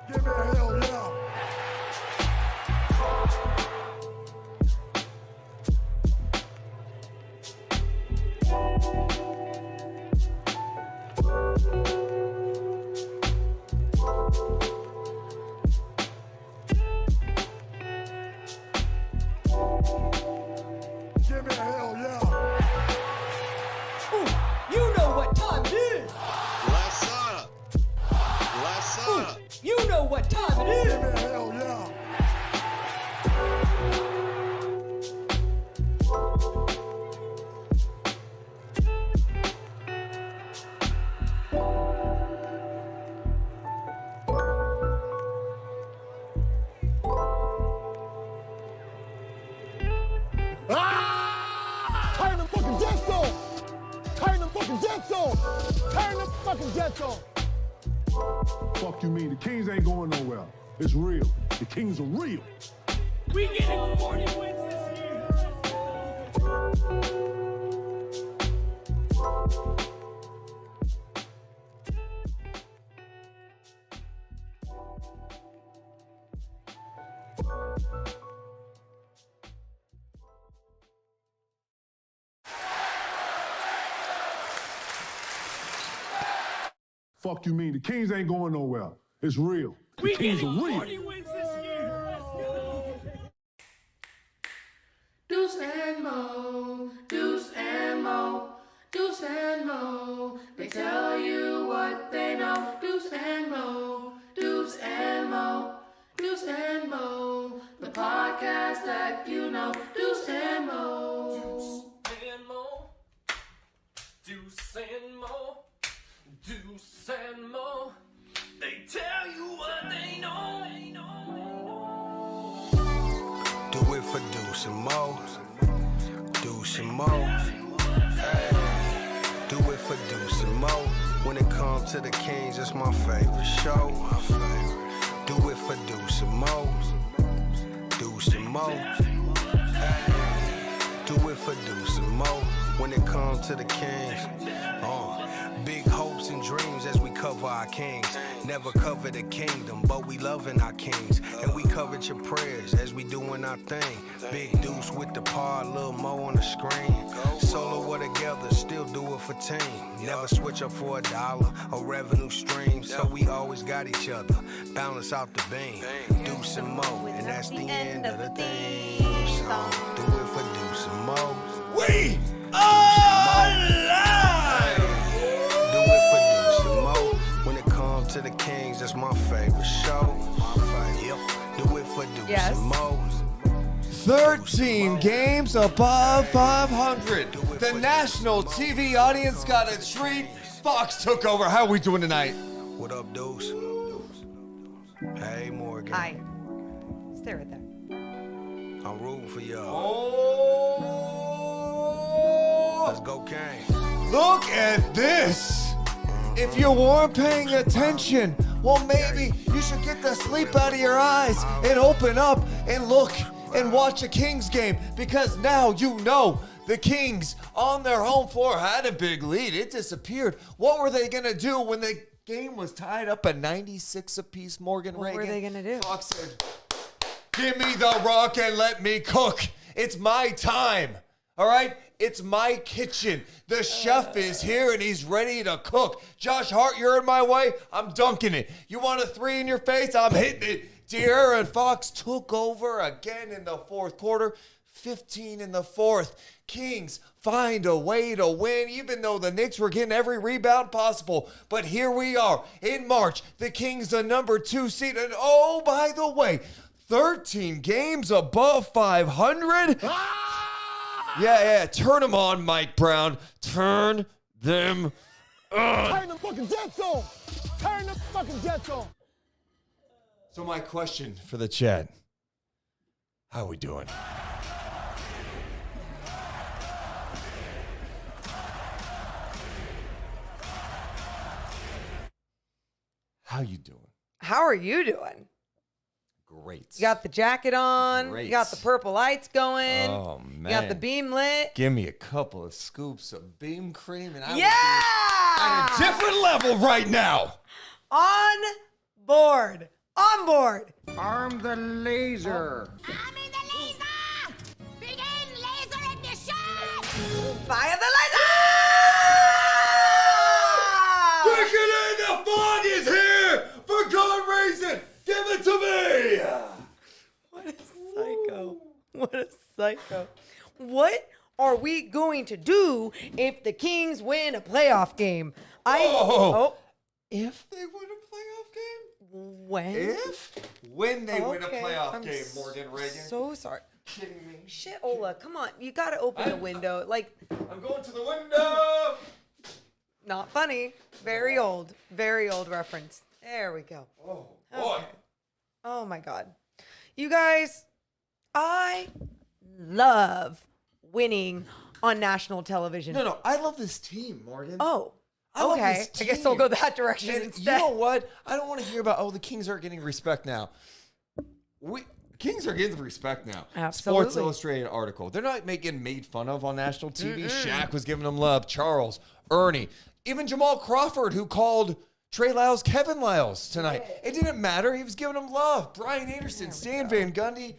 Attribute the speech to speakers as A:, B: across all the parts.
A: Give me a hell yeah. Give me a hell yeah.
B: Ooh, you know what time it is.
C: Bless up. Bless
B: Ooh,
C: up.
B: you know what time it
A: Give me
B: is.
A: a hell yeah.
D: Turn the fucking Jets on! Turn the fucking Jets on! Turn the fucking Jets on!
A: Fuck you mean? The Kings ain't going nowhere. It's real. The Kings are real.
B: We getting 40 wins this year.
A: Fuck you mean? The Kings ain't going nowhere. It's real. The
B: We
A: Kings
B: getting
A: are real.
B: 40 wins this year. Let's go.
E: Deuce and Mo, Deuce and Mo, Deuce and Mo. They tell you what they know. Deuce and Mo, Deuce and Mo, Deuce and Mo. The podcast that you know. Deuce and Mo.
B: And Mo, Deuce and Mo, Deuce and Mo. They tell you what they know.
F: Do it for Deuce and Mo. Deuce and Mo. Hey. Do it for Deuce and Mo. When it comes to the Kings, it's my favorite show. Do it for Deuce and Mo. Deuce and Mo. Hey. Do it for Deuce and Mo. When it comes to the Kings. Big hopes and dreams as we cover our kings. Never cover the kingdom, but we loving our kings. And we covered your prayers as we doing our thing. Big Deuce with the par, Lil Mo on the screen. Solo or together, still do it for team. Never switch up for $1 or revenue stream. So we always got each other, balance out the beam. Deuce and Mo, and that's the end of the theme song. Do it for Deuce and Mo.
B: We are live.
F: Do it for Deuce and Mo. When it comes to the Kings, that's my favorite show. Do it for Deuce
G: Yes.
F: and Mo.
H: 13 games above 500. The national TV audience got a treat. Fox took over. How are we doing tonight?
F: What up, Deuce? Hey, Morgan.
G: Hi. Stay right there.
F: I'm rooting for y'all.
H: Oh!
F: Let's go, Kane.
H: Look at this. If you weren't paying attention, well, maybe you should get the sleep out of your eyes and open up and look and watch a Kings game, because now you know the Kings on their home floor had a big lead. It disappeared. What were they going to do when the game was tied up at 96 apiece, Morgan
G: What
H: Reagan?
G: were they gonna do?
H: Fox said, give me the rock and let me cook. It's my time. All right? It's my kitchen. The chef is here and he's ready to cook. Josh Hart, you're in my way. I'm dunking it. You want a 3 in your face? I'm hitting it. De'Aaron Fox took over again in the fourth quarter. 15 in the fourth. Kings find a way to win, even though the Knicks were getting every rebound possible. But here we are in March. The Kings, the number 2 seed. And oh, by the way, 13 games above 500. Yeah. Turn them on, Mike Brown. Turn them on.
D: Turn the fucking Jets on! Turn the fucking Jets on!
H: So my question for the chat, how are we doing? How you doing?
G: How are you doing?
H: Great.
G: You got the jacket on.
H: Great.
G: You got the purple lights going.
H: Oh, man.
G: You got the beam lit.
H: Give me a couple of scoops of beam cream, and I would be
G: Yeah!
H: at a different level right now.
G: On board. On board.
D: Arm the laser.
I: Army the laser! Begin laser ignition!
G: Fire the laser!
H: Take it in! The fog is here! For good reason! Give it to me!
G: What a psycho. What a psycho. What are we going to do if the Kings win a playoff game?
H: If they win a playoff game?
G: When?
H: When they win a
G: Okay,
H: playoff
G: I'm
H: game, Morgan Reagan.
G: So sorry.
H: Kidding me?
G: Shit, Ola, come on. You gotta open the window. Like,
H: I'm going to the window!
G: not funny. Very old reference. There we go.
H: Oh, boy.
G: Okay. Oh my God. You guys, I love winning on national television.
H: No, I love this team, Morgan.
G: Oh,
H: I love
G: okay.
H: this
G: I guess I'll
H: team.
G: go that direction
H: And
G: instead.
H: you know what? I don't want to hear about, the Kings aren't getting respect now. Kings are getting respect now.
G: Absolutely.
H: Sports Illustrated article. They're not getting made fun of on national TV. Shaq was giving them love. Charles, Ernie, even Jamal Crawford, who called Trey Lyles Kevin Lyles tonight. It didn't matter. He was giving them love. Brian Anderson, Stan Van Gundy.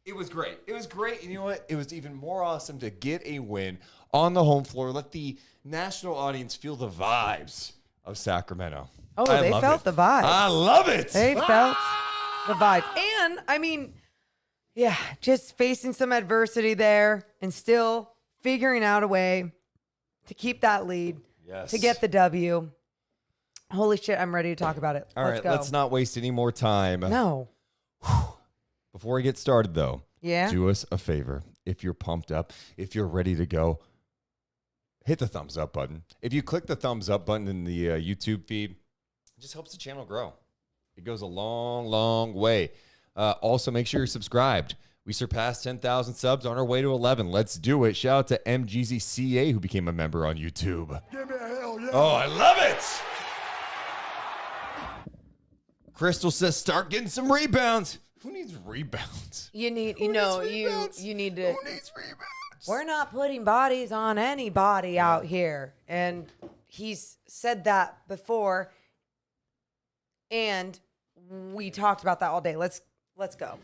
H: It was great. It was great. And you know what? It was even more awesome to get a win on the home floor. Let the national audience feel the vibes of Sacramento.
G: Oh,
H: I
G: they
H: love
G: felt
H: it.
G: the vibe.
H: I love it.
G: They felt the vibe. And, I mean, yeah, just facing some adversity there and still figuring out a way to keep that lead,
H: Yes.
G: to get the W. Holy shit, I'm ready to talk about it.
H: All right,
G: go.
H: let's not waste any more time.
G: No.
H: Before we get started, though,
G: Yeah?
H: do us a favor. If you're pumped up, if you're ready to go, hit the thumbs up button. If you click the thumbs up button in the YouTube feed, it just helps the channel grow. It goes a long, long way. Also, make sure you're subscribed. We surpassed 10,000 subs on our way to 11. Let's do it. Shout out to MGZCA, who became a member on YouTube.
A: Give me a hell yeah.
H: Oh, I love it. Crystal says, start getting some rebounds. Who needs rebounds?
G: You need,
H: Who
G: you know,
H: needs
G: you
H: rebounds?
G: you need to.
H: Who needs rebounds?
G: We're not putting bodies on anybody out here. And he's said that before. And we talked about that all day. Let's go.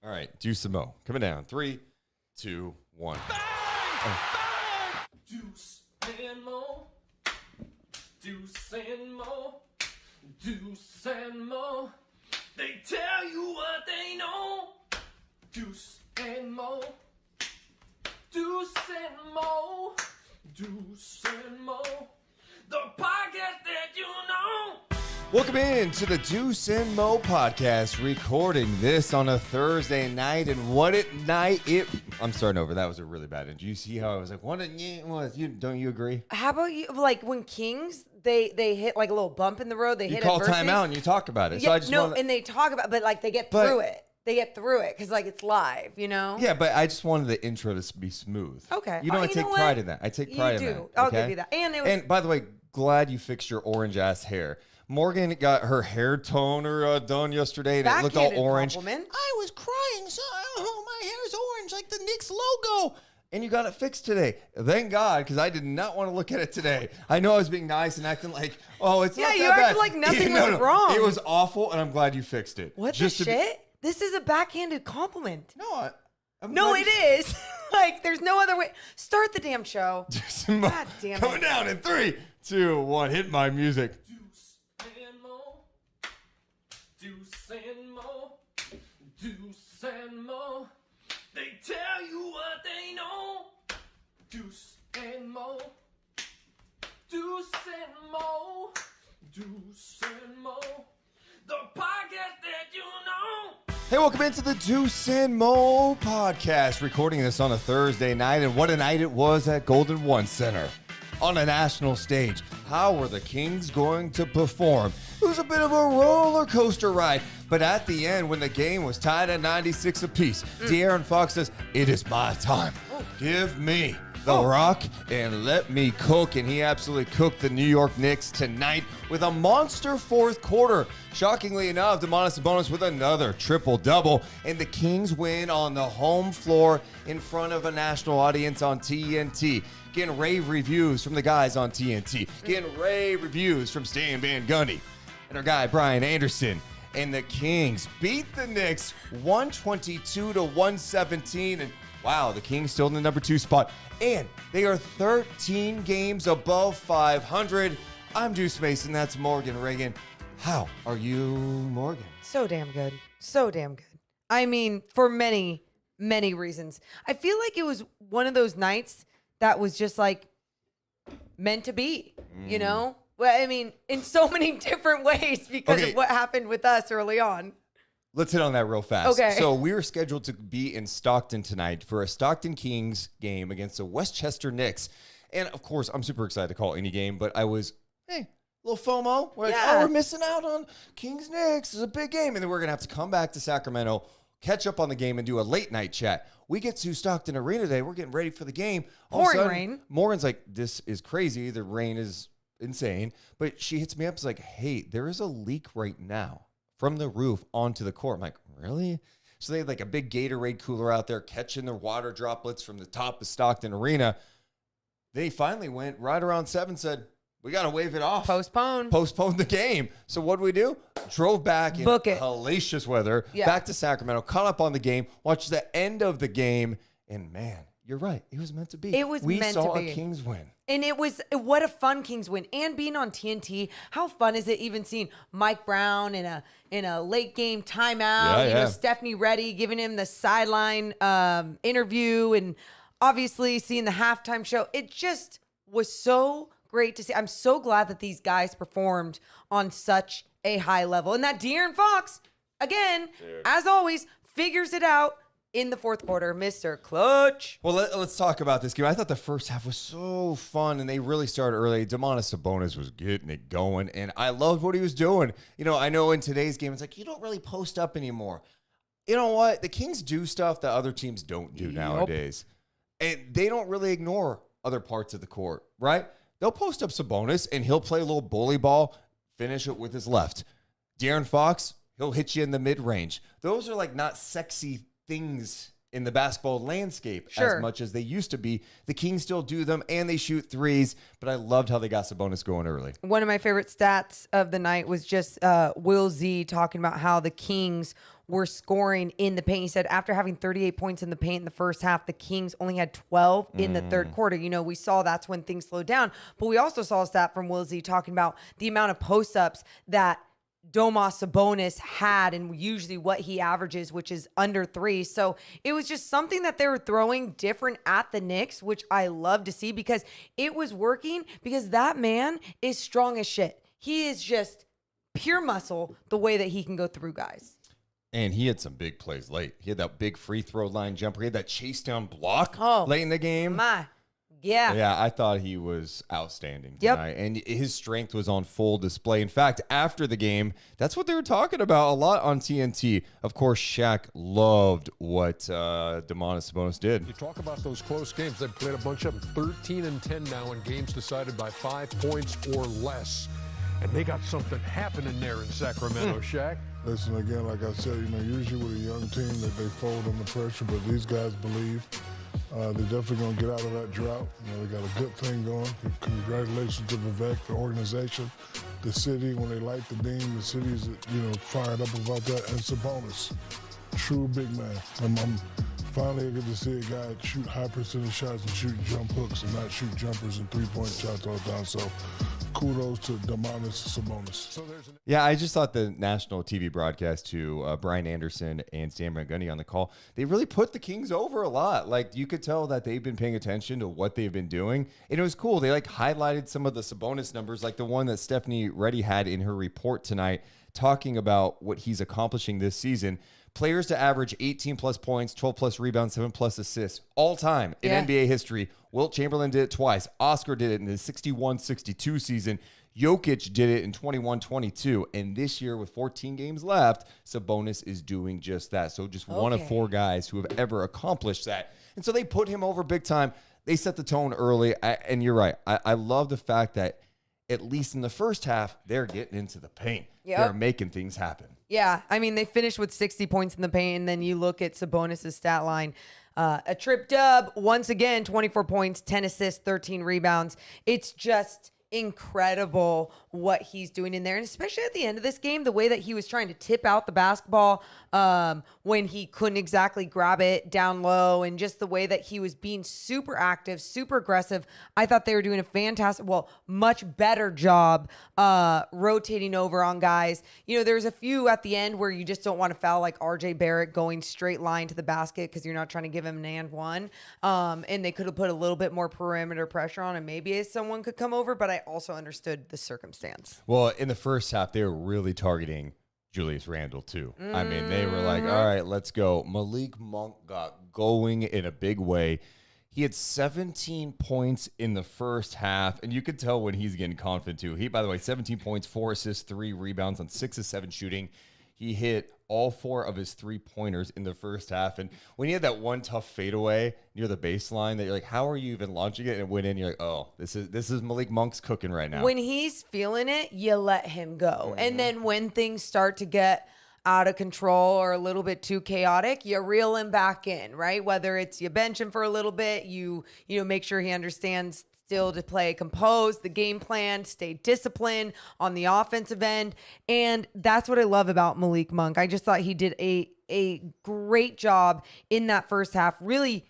H: All right, Deuce and Mo coming down. 3, 2, 1.
B: Deuce and Mo. Deuce and Mo. Deuce and Mo. They tell you what they know. Deuce and Mo. Deuce and Mo. Deuce and Mo. The podcast that you know.
H: Welcome in to the Deuce and Mo podcast, recording this on a Thursday night. And what a night it... I'm starting over. That was a really bad. Did you see how I was like, what a... Don't you agree?
G: How about you? Like when Kings, they hit like a little bump in the road. They
H: You
G: hit
H: call
G: adversity.
H: timeout and you talk about it.
G: Yeah,
H: So I just
G: no,
H: wanted...
G: and they talk about, but like they get through it. They get through it because like it's live, you know.
H: Yeah, but I just wanted the intro to be smooth.
G: Okay.
H: You know,
G: Oh,
H: I
G: you
H: take
G: know
H: pride
G: what?
H: in that. I take
G: You
H: pride in
G: do.
H: that.
G: I'll
H: okay?
G: give you that. And it was-
H: And by the way, glad you fixed your orange ass hair. Morgan got her hair toner done yesterday, and it looked all
G: Backhanded
H: orange.
G: compliment.
H: I was crying, so my hair's orange like the Knicks logo. And you got it fixed today. Thank God, because I did not want to look at it today. I know I was being nice and acting like, oh, it's not that
G: you
H: bad.
G: acted like nothing was wrong.
H: It was awful, and I'm glad you fixed it.
G: What
H: Just
G: the
H: to be-
G: shit? This is a backhanded compliment.
H: No, I'm
G: No,
H: glad
G: it
H: you-
G: is. Like, there's no other way. Start the damn show. God damn
H: Coming
G: it.
H: down in 3, 2, 1. Hit my music.
B: Deuce and Mo. Deuce and Mo. Deuce and Mo. They tell you what they know. Deuce and Mo. Deuce and Mo. Deuce and Mo. The podcast that you know.
H: Hey, welcome into the Deuce and Mo podcast. Recording this on a Thursday night, and what a night it was at Golden One Center on a national stage. How were the Kings going to perform? It was a bit of a roller coaster ride, but at the end, when the game was tied at 96 apiece, De'Aaron Fox says, "It is my time. Give me The Rock and let me cook. And he absolutely cooked the New York Knicks tonight with a monster fourth quarter. Shockingly enough, Domantas Sabonis with another triple-double. And the Kings win on the home floor in front of a national audience on TNT. Getting rave reviews from the guys on TNT. Getting rave reviews from Stan Van Gundy and our guy Brian Anderson. And the Kings beat the Knicks 122-117. And wow, the Kings still in the number 2 spot. And they are 13 games above 500. I'm Deuce Mason. That's Morgan Reagan. How are you, Morgan?
G: So damn good. So damn good. I mean, for many, many reasons. I feel like it was one of those nights that was just like meant to be, you know? Well, I mean, in so many different ways because of what happened with us early on.
H: Let's hit on that real fast.
G: Okay.
H: So we were scheduled to be in Stockton tonight for a Stockton Kings game against the Westchester Knicks. And, of course, I'm super excited to call any game, but I was, a little FOMO. We're like, we're missing out on Kings-Knicks. It's a big game. And then we're going to have to come back to Sacramento, catch up on the game, and do a late-night chat. We get to Stockton Arena today. We're getting ready for the game.
G: Pouring rain.
H: Morgan's like, this is crazy. The rain is insane. But she hits me up. It's like, hey, there is a leak right now from the roof onto the court. I'm like, really? So they had like a big Gatorade cooler out there catching the water droplets from the top of Stockton Arena. They finally went right around 7, said, we got to wave it off.
G: Postpone
H: the game. So what did we do? Drove back in hellacious weather back to Sacramento, caught up on the game, watched the end of the game, and man, you're right. It was meant to be.
G: It was meant to be.
H: We saw a Kings win.
G: And it was, what a fun Kings win. And being on TNT, how fun is it even seeing Mike Brown in a late game timeout, you know, Stephanie Reddy giving him the sideline interview, and obviously seeing the halftime show. It just was so great to see. I'm so glad that these guys performed on such a high level. And that De'Aaron Fox, again, as always, figures it out in the fourth quarter, Mr. Clutch.
H: Well, let's talk about this game. I thought the first half was so fun, and they really started early. Domantas Sabonis was getting it going, and I loved what he was doing. You know, I know in today's game, it's like, you don't really post up anymore. You know what? The Kings do stuff that other teams don't do nowadays. And they don't really ignore other parts of the court, right? They'll post up Sabonis, and he'll play a little bully ball, finish it with his left. De'Aaron Fox, he'll hit you in the mid-range. Those are like not sexy things in the basketball landscape as much as they used to be. The Kings still do them, and they shoot threes, but I loved how they got Sabonis going early.
G: One of my favorite stats of the night was just Will Z talking about how the Kings were scoring in the paint. He said after having 38 points in the paint in the first half, the Kings only had 12 in the third quarter. You know, we saw that's when things slowed down, but we also saw a stat from Will Z talking about the amount of post-ups that Domas Sabonis had and usually what he averages, which is under 3. So it was just something that they were throwing different at the Knicks, which I love to see because it was working, because that man is strong as shit. He is just pure muscle the way that he can go through guys.
H: And he had some big plays late. He had that big free throw line jumper. He had that chase down block late in the game. Yeah, I thought he was outstanding tonight. And his strength was on full display. In fact, after the game, that's what they were talking about a lot on TNT. Of course, Shaq loved what Domantas Sabonis did.
J: You talk about those close games. They've played a bunch of them, 13-10 now in games decided by 5 points or less. And they got something happening there in Sacramento, Shaq.
A: Listen, again, like I said, you know, usually with a young team that they fold under pressure, but these guys believe they're definitely going to get out of that drought. You know, they got a good thing going. Congratulations to Vivek, the organization, the city. When they light the beam, the city's, you know, fired up about that. And Sabonis, true big man. I'm finally get to see a guy shoot high percentage shots and shoot jump hooks and not shoot jumpers and three-point shots all the time. So kudos to Domantas Sabonis.
H: Yeah, I just thought the national TV broadcast to Brian Anderson and Stan Van Gundy on the call, they really put the Kings over a lot. Like, you could tell that they've been paying attention to what they've been doing. And it was cool. They, like, highlighted some of the Sabonis numbers, like the one that Stephanie Reddy had in her report tonight, talking about what he's accomplishing this season. Players to average 18-plus points, 12-plus rebounds, 7-plus assists all time in NBA history. Wilt Chamberlain did it twice. Oscar did it in the 61-62 season. Jokic did it in 21-22. And this year, with 14 games left, Sabonis is doing just that. So just one of 4 guys who have ever accomplished that. And so they put him over big time. they set the tone early. And you're right. I love the fact that at least in the first half, they're getting into the paint.
G: Yep.
H: They're making things happen.
G: Yeah, I mean, they finished with 60 points in the paint, and then you look at Sabonis' stat line. A trip dub, once again, 24 points, 10 assists, 13 rebounds. It's just incredible what he's doing in there. And especially at the end of this game, the way that he was trying to tip out the basketball when he couldn't exactly grab it down low, and just the way that he was being super active, super aggressive. I thought they were doing a fantastic, much better job rotating over on guys. You know, there's a few at the end where you just don't want to foul, like RJ Barrett going straight line to the basket because you're not trying to give him an and one. And they could have put a little bit more perimeter pressure on, and maybe someone could come over, but I also understood the circumstance.
H: Well, in the first half, they were really targeting Julius Randle, too. I mean, they were like, all right, let's go. Malik Monk got going in a big way. He had 17 points in the first half, and you could tell when he's getting confident, too. He, by the way, 17 points, 4 assists, 3 rebounds on 6 of 7 shooting. He hit all 4 of his 3-pointers in the first half. And when he had that one tough fadeaway near the baseline that you're like, how are you even launching it? And it went in, you're like, oh, this is Malik Monk's cooking right now.
G: When he's feeling it, you let him go. And then when things start to get out of control or a little bit too chaotic, you reel him back in, right? Whether it's you bench him for a little bit, you make sure he understands still to play composed, the game plan, stay disciplined on the offensive end. And that's what I love about Malik Monk. I just thought he did a great job in that first half, really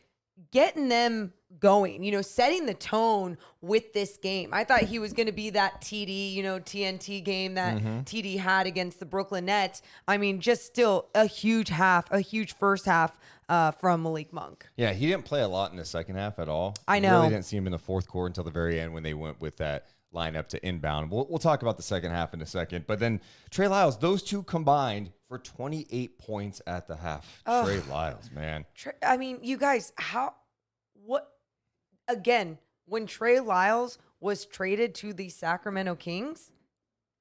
G: getting them going, setting the tone with this game. I thought he was going to be that TD, TNT game that TD had against the Brooklyn Nets. I mean, just still a huge first half from Malik Monk.
H: Yeah, he didn't play a lot in the second half at all.
G: I know.
H: Really didn't see him in the fourth quarter until the very end when they went with that lineup to inbound. We'll talk about the second half in a second. But then Trey Lyles, those two combined for 28 points at the half. Trey Lyles, man.
G: I mean, you guys, again, when Trey Lyles was traded to the Sacramento Kings,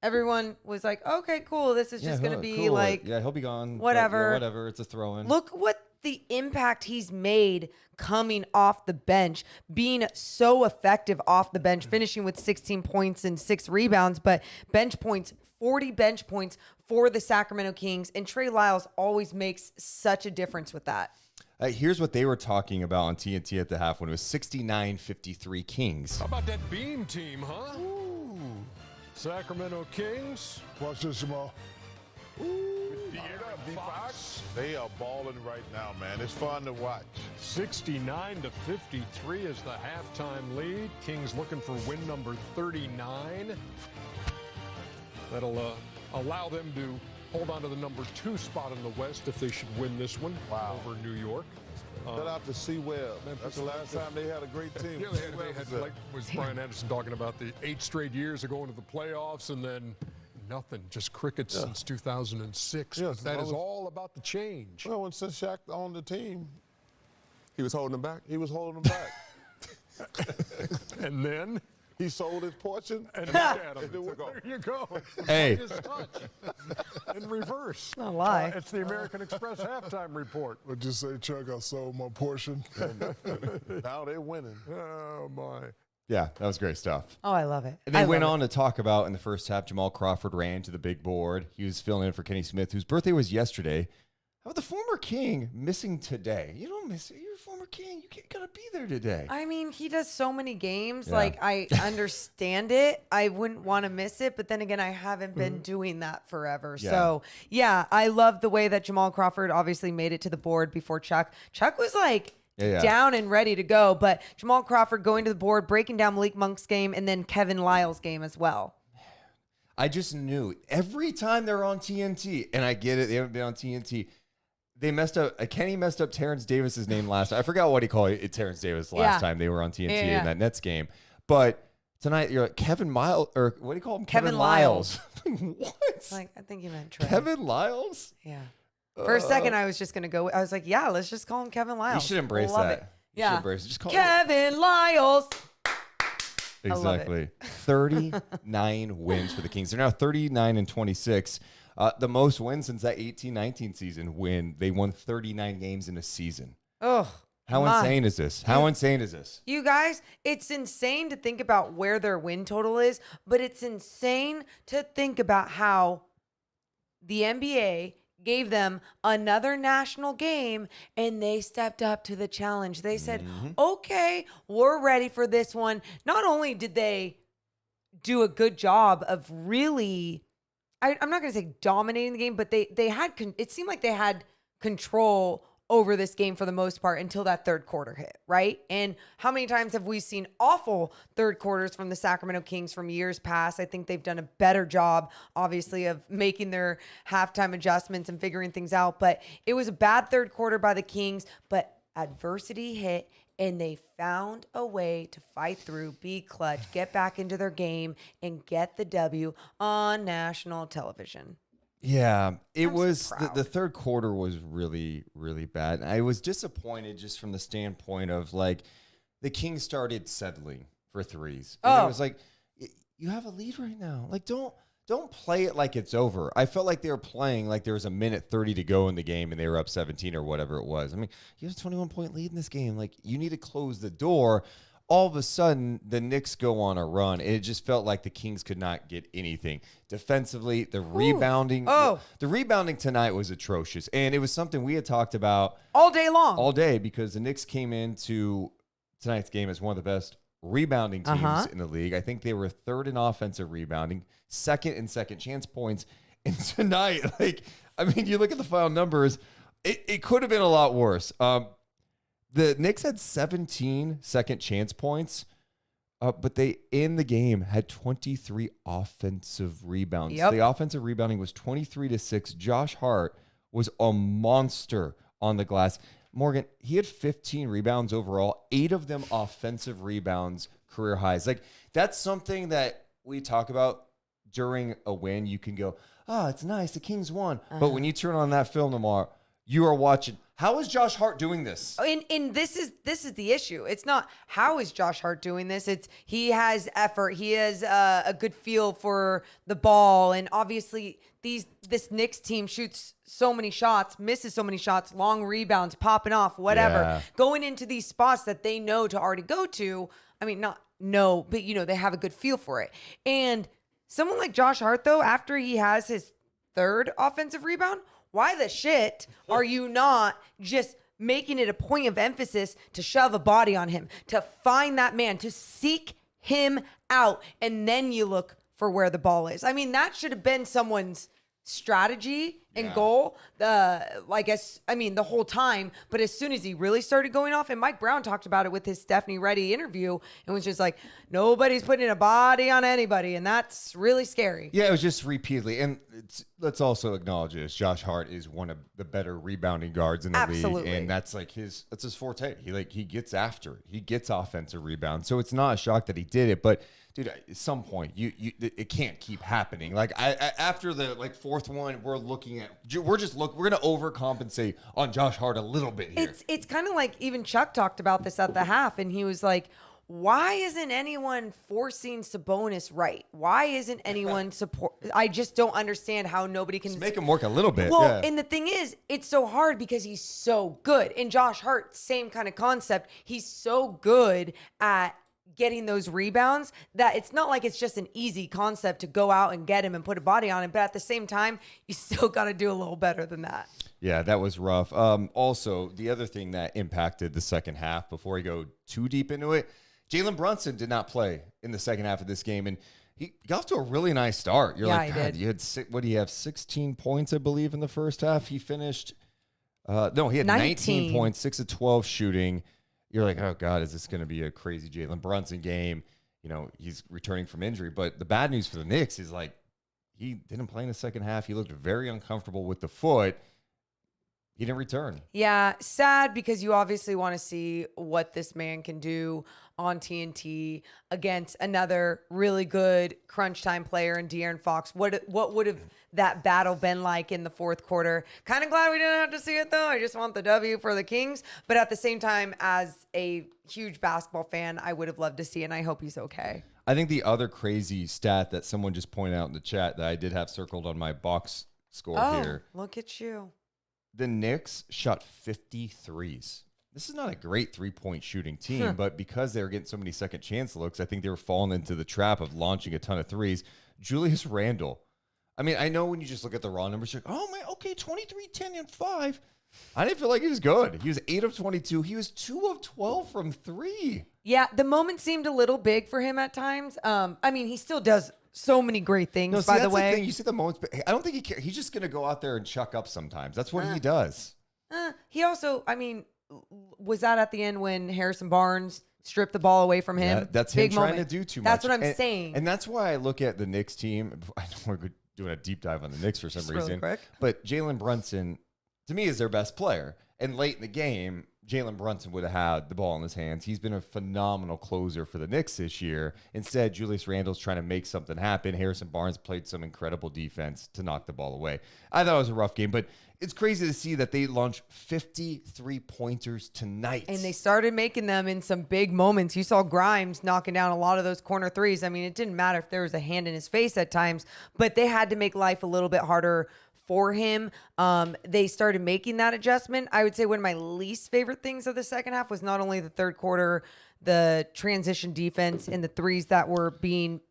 G: everyone was like, okay, cool. This is just going to be
H: cool.
G: like,
H: yeah, he'll be gone.
G: Whatever.
H: Whatever. It's a throw in.
G: Look what the impact he's made coming off the bench, being so effective off the bench, finishing with 16 points and 6 rebounds, but bench points, 40 bench points for the Sacramento Kings. And Trey Lyles always makes such a difference with that.
H: Here's what they were talking about on TNT at the half when it was 69-53 Kings.
J: How about that Beam team, huh? Ooh. Sacramento Kings.
A: Watch this, Jamal.
J: Fox.
D: They are balling right now, man. It's fun to watch.
J: 69-53 is the halftime lead. Kings looking for win number 39. That'll allow them to hold on to the number 2 spot in the West if they should win this one over New York.
D: Shout out to C-Webb. That's the last time they had a great team.
J: Yeah, they had like was Brian Anderson talking about the 8 straight years of going to the playoffs and then nothing, just crickets since 2006.
D: Yes,
J: that is all about the change.
D: Well, when since Shaq on the team,
K: He was holding them back?
D: he was holding them back.
J: And then
D: He sold his portion.
J: and look at him.
D: And it took off.
J: There you go.
H: Hey.
J: Just touch. In reverse.
G: Not a lie.
J: It's the American Express halftime report.
A: Would you say, Chuck, I sold my portion?
D: Now they're winning.
J: Oh, my.
H: Yeah, that was great stuff.
G: Oh, I love it.
H: And they went on to talk about in the first half, Jamal Crawford ran to the big board. He was filling in for Kenny Smith, whose birthday was yesterday. How about the former King missing today? You don't miss it. You're a former King. You gotta be there today.
G: I mean, he does so many games.
H: Yeah.
G: Like, I understand it. I wouldn't want to miss it. But then again, I haven't been doing that forever.
H: Yeah.
G: So, yeah, I love the way that Jamal Crawford obviously made it to the board before Chuck. Chuck was like down and ready to go. But Jamal Crawford going to the board, breaking down Malik Monk's game, and then Kevin Lyles' game as well.
H: I just knew every time they're on TNT, and I get it, they haven't been on TNT. They messed up. Kenny messed up Terrence Davis's name last time. I forgot what he called it. Terrence Davis last time they were on TNT in that Nets game. But tonight you're like Kevin Miles, or what do you call him?
G: Kevin Lyles.
H: What?
G: Like, I think you meant Trey.
H: Kevin Lyles?
G: Yeah. For a second, I was just going to go. I was like, yeah, let's just call him Kevin Lyles.
H: You should embrace
G: Love
H: that.
G: it.
H: You should embrace it. Just call
G: Kevin Lyles.
H: Exactly. 39 wins for the Kings. They're now 39-26. The most wins since that 18-19 season when they won 39 games in a season.
G: Oh,
H: How insane is this? How insane is this?
G: You guys, it's insane to think about where their win total is, but it's insane to think about how the NBA gave them another national game and they stepped up to the challenge. They said, okay, we're ready for this one. Not only did they do a good job of really, I'm not going to say dominating the game, but they had, it seemed like they had control over this game for the most part until that third quarter hit, right? And how many times have we seen awful third quarters from the Sacramento Kings from years past? I think they've done a better job, obviously, of making their halftime adjustments and figuring things out. But it was a bad third quarter by the Kings, but adversity hit and they found a way to fight through, be clutch, get back into their game, and get the W on national television.
H: Yeah, it was the third quarter was really, really bad. I was disappointed just from the standpoint of like the Kings started settling for threes. And it was like, you have a lead right now. Like, don't play it like it's over. I felt like they were playing like there was a minute 30 to go in the game and they were up 17 or whatever it was. I mean, you have a 21-point lead in this game. Like, you need to close the door. All of a sudden, the Knicks go on a run. It just felt like the Kings could not get anything. Defensively, the rebounding. The rebounding tonight was atrocious. And it was something we had talked about
G: all day long.
H: All day, because the Knicks came into tonight's game as one of the best rebounding teams in the league. I think they were third in offensive rebounding, second in second chance points. And tonight, like, I mean, you look at the final numbers, it could have been a lot worse. The Knicks had 17 second chance points, but they, in the game, had 23 offensive rebounds.
G: Yep.
H: The offensive rebounding was 23-6. Josh Hart was a monster on the glass. Morgan, he had 15 rebounds overall, 8 of them offensive rebounds, career highs. Like, that's something that we talk about during a win. You can go, oh, it's nice, the Kings won. But when you turn on that film tomorrow, you are watching. How is Josh Hart doing this?
G: And this is the issue. It's not how is Josh Hart doing this. It's he has effort. He has a good feel for the ball, and obviously this Knicks team shoots so many shots, misses so many shots, long rebounds, popping off, whatever, going into these spots that they know to already go to. I mean, not know, but they have a good feel for it. And someone like Josh Hart, though, after he has his third offensive rebound, why the shit are you not just making it a point of emphasis to shove a body on him, to find that man, to seek him out, and then you look for where the ball is? I mean, that should have been someone's strategy and goal, the whole time. But as soon as he really started going off, and Mike Brown talked about it with his Stephanie Reddy interview, and was just like, nobody's putting a body on anybody, and that's really scary.
H: Yeah, it was just repeatedly. And let's also acknowledge this. Josh Hart is one of the better rebounding guards in the league, and that's his forte. He gets after it. He gets offensive rebounds. So it's not a shock that he did it, but dude, at some point, it can't keep happening. Like, after the fourth one, we're going to overcompensate on Josh Hart a little bit here.
G: It's kind of like, even Chuck talked about this at the half, and he was like, why isn't anyone forcing Sabonis right? Why isn't anyone support? I just don't understand how nobody can
H: make him work a little bit.
G: Well, and the thing is, it's so hard because he's so good. And Josh Hart, same kind of concept. He's so good at getting those rebounds that it's not like it's just an easy concept to go out and get him and put a body on him. But at the same time, you still got to do a little better than that.
H: Yeah, that was rough. Also, the other thing that impacted the second half, before we go too deep into it, Jalen Brunson did not play in the second half of this game, and he got off to a really nice start. You're like, God, you had what do you have? 16 points, I believe, in the first half. He finished. No, he had 19 points, 6 of 12 shooting. You're like, oh God, is this going to be a crazy Jalen Brunson game? He's returning from injury. But the bad news for the Knicks is he didn't play in the second half. He looked very uncomfortable with the foot. He didn't return.
G: Yeah, sad, because you obviously want to see what this man can do on TNT against another really good crunch time player in De'Aaron Fox. What would have that battle been like in the fourth quarter? Kind of glad we didn't have to see it, though. I just want the W for the Kings. But at the same time, as a huge basketball fan, I would have loved to see it, and I hope he's okay.
H: I think the other crazy stat that someone just pointed out in the chat that I did have circled on my box score here.
G: Look at you.
H: The Knicks shot 50 threes. this is not a great 3-point shooting team, but because they were getting so many second chance looks, I think they were falling into the trap of launching a ton of threes. Julius Randle. I mean, I know when you just look at the raw numbers, you're like, oh, man, okay, 23, 10, and 5. I didn't feel like he was good. He was 8 of 22. He was 2 of 12 from 3.
G: Yeah, the moment seemed a little big for him at times. I mean, he still does so many great things,
H: No, see,
G: by the
H: that's
G: way.
H: thing. You see the moments, but I don't think he cares. He's just going to go out there and chuck up sometimes. That's what he does.
G: He also, I mean, was that at the end when Harrison Barnes stripped the ball away from him?
H: That's
G: Big
H: him trying
G: moment.
H: to do too much.
G: That's what I'm saying.
H: And that's why I look at the Knicks team. I know we're doing a deep dive on the Knicks for some
G: Just
H: reason.
G: really quick.
H: But Jalen Brunson, to me, is their best player. And late in the game, Jalen Brunson would have had the ball in his hands. He's been a phenomenal closer for the Knicks this year. Instead, Julius Randle's trying to make something happen. Harrison Barnes played some incredible defense to knock the ball away. I thought it was a rough game, but it's crazy to see that they launched 53 pointers tonight.
G: And they started making them in some big moments. You saw Grimes knocking down a lot of those corner threes. I mean, it didn't matter if there was a hand in his face at times, but they had to make life a little bit harder for him. They started making that adjustment. I would say one of my least favorite things of the second half was not only the third quarter, the transition defense and the threes that were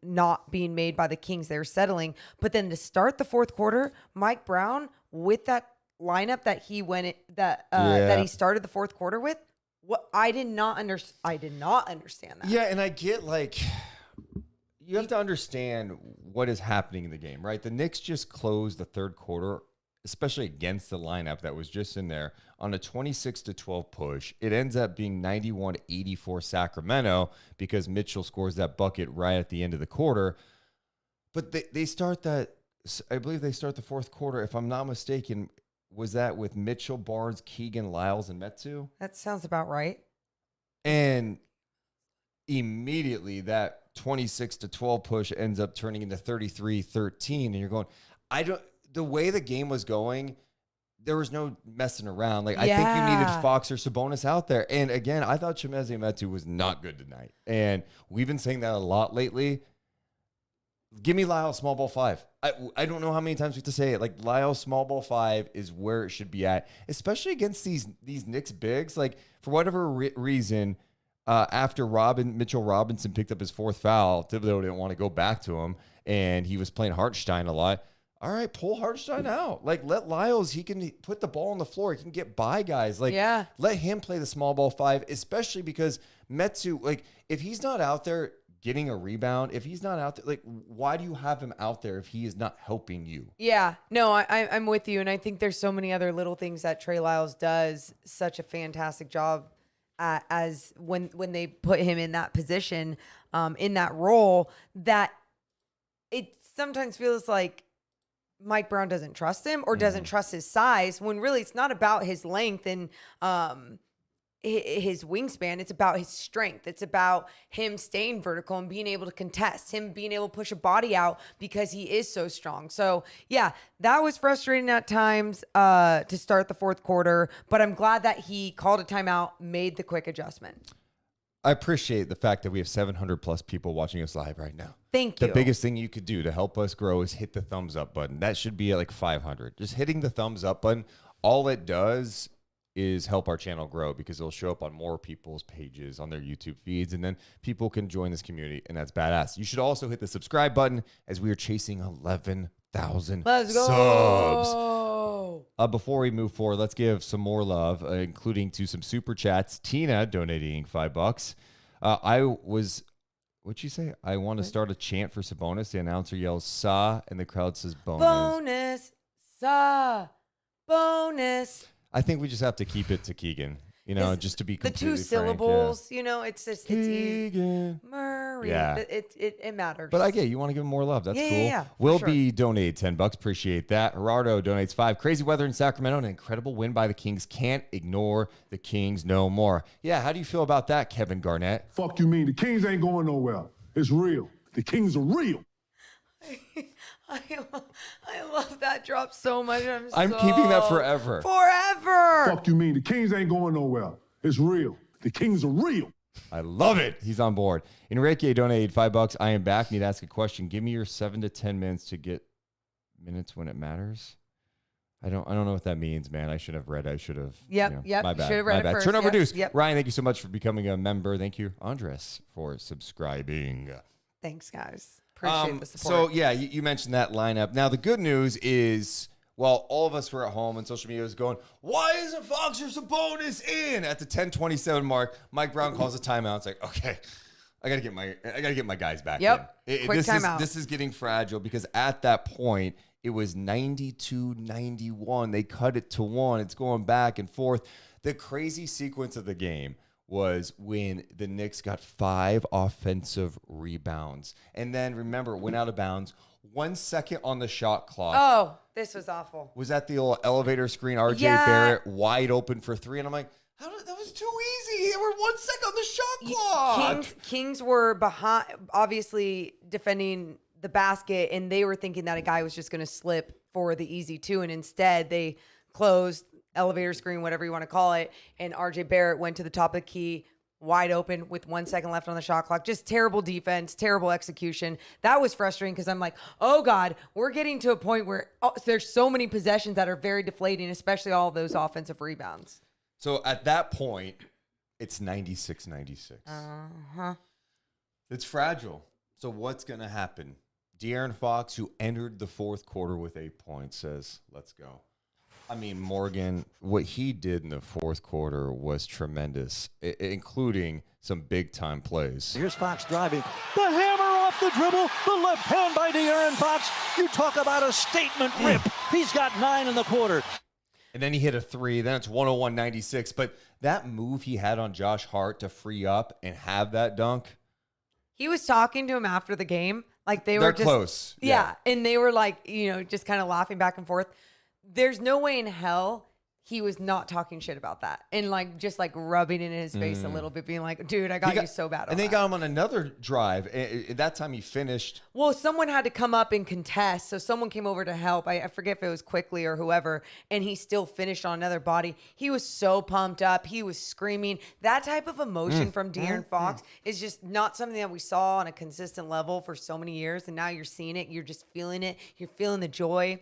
G: not being made by the Kings. They were settling. But then to start the fourth quarter, Mike Brown with that lineup that he that he started the fourth quarter with, I did not understand that.
H: Yeah, and I get you have to understand what is happening in the game, right? The Knicks just closed the third quarter, especially against the lineup that was just in there, on a 26-12 push. It ends up being 91-84 Sacramento because Mitchell scores that bucket right at the end of the quarter. But they start that, I believe they start the fourth quarter, if I'm not mistaken, was that with Mitchell, Barnes, Keegan, Lyles, and Metsu?
G: That sounds about right.
H: And immediately that 26-12 push ends up turning into 33-13. And you're going, the way the game was going, there was no messing around. I think you needed Fox or Sabonis out there. And again, I thought Chimezie Metu was not good tonight. And we've been saying that a lot lately. Give me Lyle small ball 5. I don't know how many times we have to say it. Lyle small ball 5 is where it should be at, especially against these Knicks bigs. For whatever reason, after Mitchell Robinson picked up his fourth foul, Thibodeau didn't want to go back to him, and he was playing Hartenstein a lot. All right, pull Hartenstein out. Let Lyles, he can put the ball on the floor. He can get by guys. Let him play the small ball 5, especially because Metsu, if he's not out there getting a rebound, if he's not out there, why do you have him out there if he is not helping you?
G: Yeah, no, I'm with you. And I think there's so many other little things that Trey Lyles does such a fantastic job as when they put him in that position, in that role, that it sometimes feels like Mike Brown doesn't trust him or doesn't trust his size, when really it's not about his length and his wingspan. It's about his strength. It's about him staying vertical and being able to contest, him being able to push a body out because he is so strong. So yeah, that was frustrating at times to start the fourth quarter, but I'm glad that he called a timeout, made the quick adjustment.
H: I appreciate the fact that we have 700 plus people watching us live right now.
G: Thank you.
H: The biggest thing you could do to help us grow is hit the thumbs up button. That should be at 500. Just hitting the thumbs up button, all it does is help our channel grow because it'll show up on more people's pages on their YouTube feeds, and then people can join this community, and that's badass. You should also hit the subscribe button as we are chasing 11,000 subs. Before we move forward, let's give some more love, including to some super chats. Tina donating $5. What'd she say? I want to start a chant for Sabonis. The announcer yells "Sa," and the crowd says "bonus."
G: Bonus, Sa, bonus.
H: I think we just have to keep it to Keegan, just to be completely
G: the two syllables. It's
H: Keegan
G: Murray.
H: Yeah,
G: it matters.
H: But I get you want to give him more love. That's cool.
G: Yeah,
H: Will be donated $10. Appreciate that. Gerardo donates $5. Crazy weather in Sacramento. An incredible win by the Kings. Can't ignore the Kings no more. Yeah, how do you feel about that, Kevin Garnett?
D: Fuck you mean? The Kings ain't going nowhere. It's real. The Kings are real.
G: I love that drop so much.
H: I'm keeping that forever.
G: Forever.
D: Fuck you mean? The Kings ain't going nowhere. It's real. The Kings are real.
H: I love it. He's on board. Enrique donated $5. I am back. Need to ask a question. Give me your 7 to 10 minutes to get minutes when it matters. I don't know what that means, man. I should have read. I should have.
G: Yep.
H: My bad.
G: Should have read
H: my
G: it
H: bad.
G: first.
H: Turnover
G: Yep,
H: Deuce.
G: yep.
H: Ryan, thank you so much for becoming a member. Thank you, Andres, for subscribing.
G: Thanks, guys. Appreciate the
H: So,
G: support.
H: yeah, you mentioned that lineup. Now, the good news is, well, all of us were at home and social media was going, why isn't Fox or Sabonis in? At the 10:27 mark, Mike Brown calls a timeout. It's like, okay, I gotta get my guys back
G: Yep.
H: in.
G: Quick timeout.
H: This is getting fragile because at that point, it was 92-91. They cut it to 1. It's going back and forth. The crazy sequence of the game was when the Knicks got 5 offensive rebounds. And then, remember, it went out of bounds. 1 second on the shot clock.
G: Oh, this was awful.
H: Was that the old elevator screen? RJ
G: Yeah.
H: Barrett wide open for 3. And I'm like, that was too easy. They were 1 second on the shot clock.
G: Kings were behind, obviously defending the basket, and they were thinking that a guy was just going to slip for the easy 2, and instead they closed elevator screen, whatever you want to call it, and RJ Barrett went to the top of the key, wide open with 1 second left on the shot clock. Just terrible defense, terrible execution. That was frustrating because I'm like, oh God, we're getting to a point where there's so many possessions that are very deflating, especially all those offensive rebounds.
H: So at that point, it's 96-96. It's fragile. So what's going to happen? De'Aaron Fox, who entered the fourth quarter with 8 points, says, let's go. I mean, Morgan, what he did in the fourth quarter was tremendous, including some big-time plays.
L: Here's Fox driving. The hammer off the dribble. The left hand by De'Aaron Fox. You talk about a statement rip. He's got 9 in the quarter.
H: And then he hit a 3. Then it's 101-96. But that move he had on Josh Hart to free up and have that dunk.
G: He was talking to him after the game. Like they're just
H: close.
G: Yeah. And they were like, just kind of laughing back and forth. There's no way in hell he was not talking shit about that and just rubbing it in his face a little bit, being like, dude, I got you so bad.
H: And they got him on another drive. At that time he finished.
G: Well, someone had to come up and contest. So someone came over to help. I forget if it was Quickly or whoever. And he still finished on another body. He was so pumped up. He was screaming. That type of emotion from De'Aaron Fox is just not something that we saw on a consistent level for so many years. And now you're seeing it. You're just feeling it. You're feeling the joy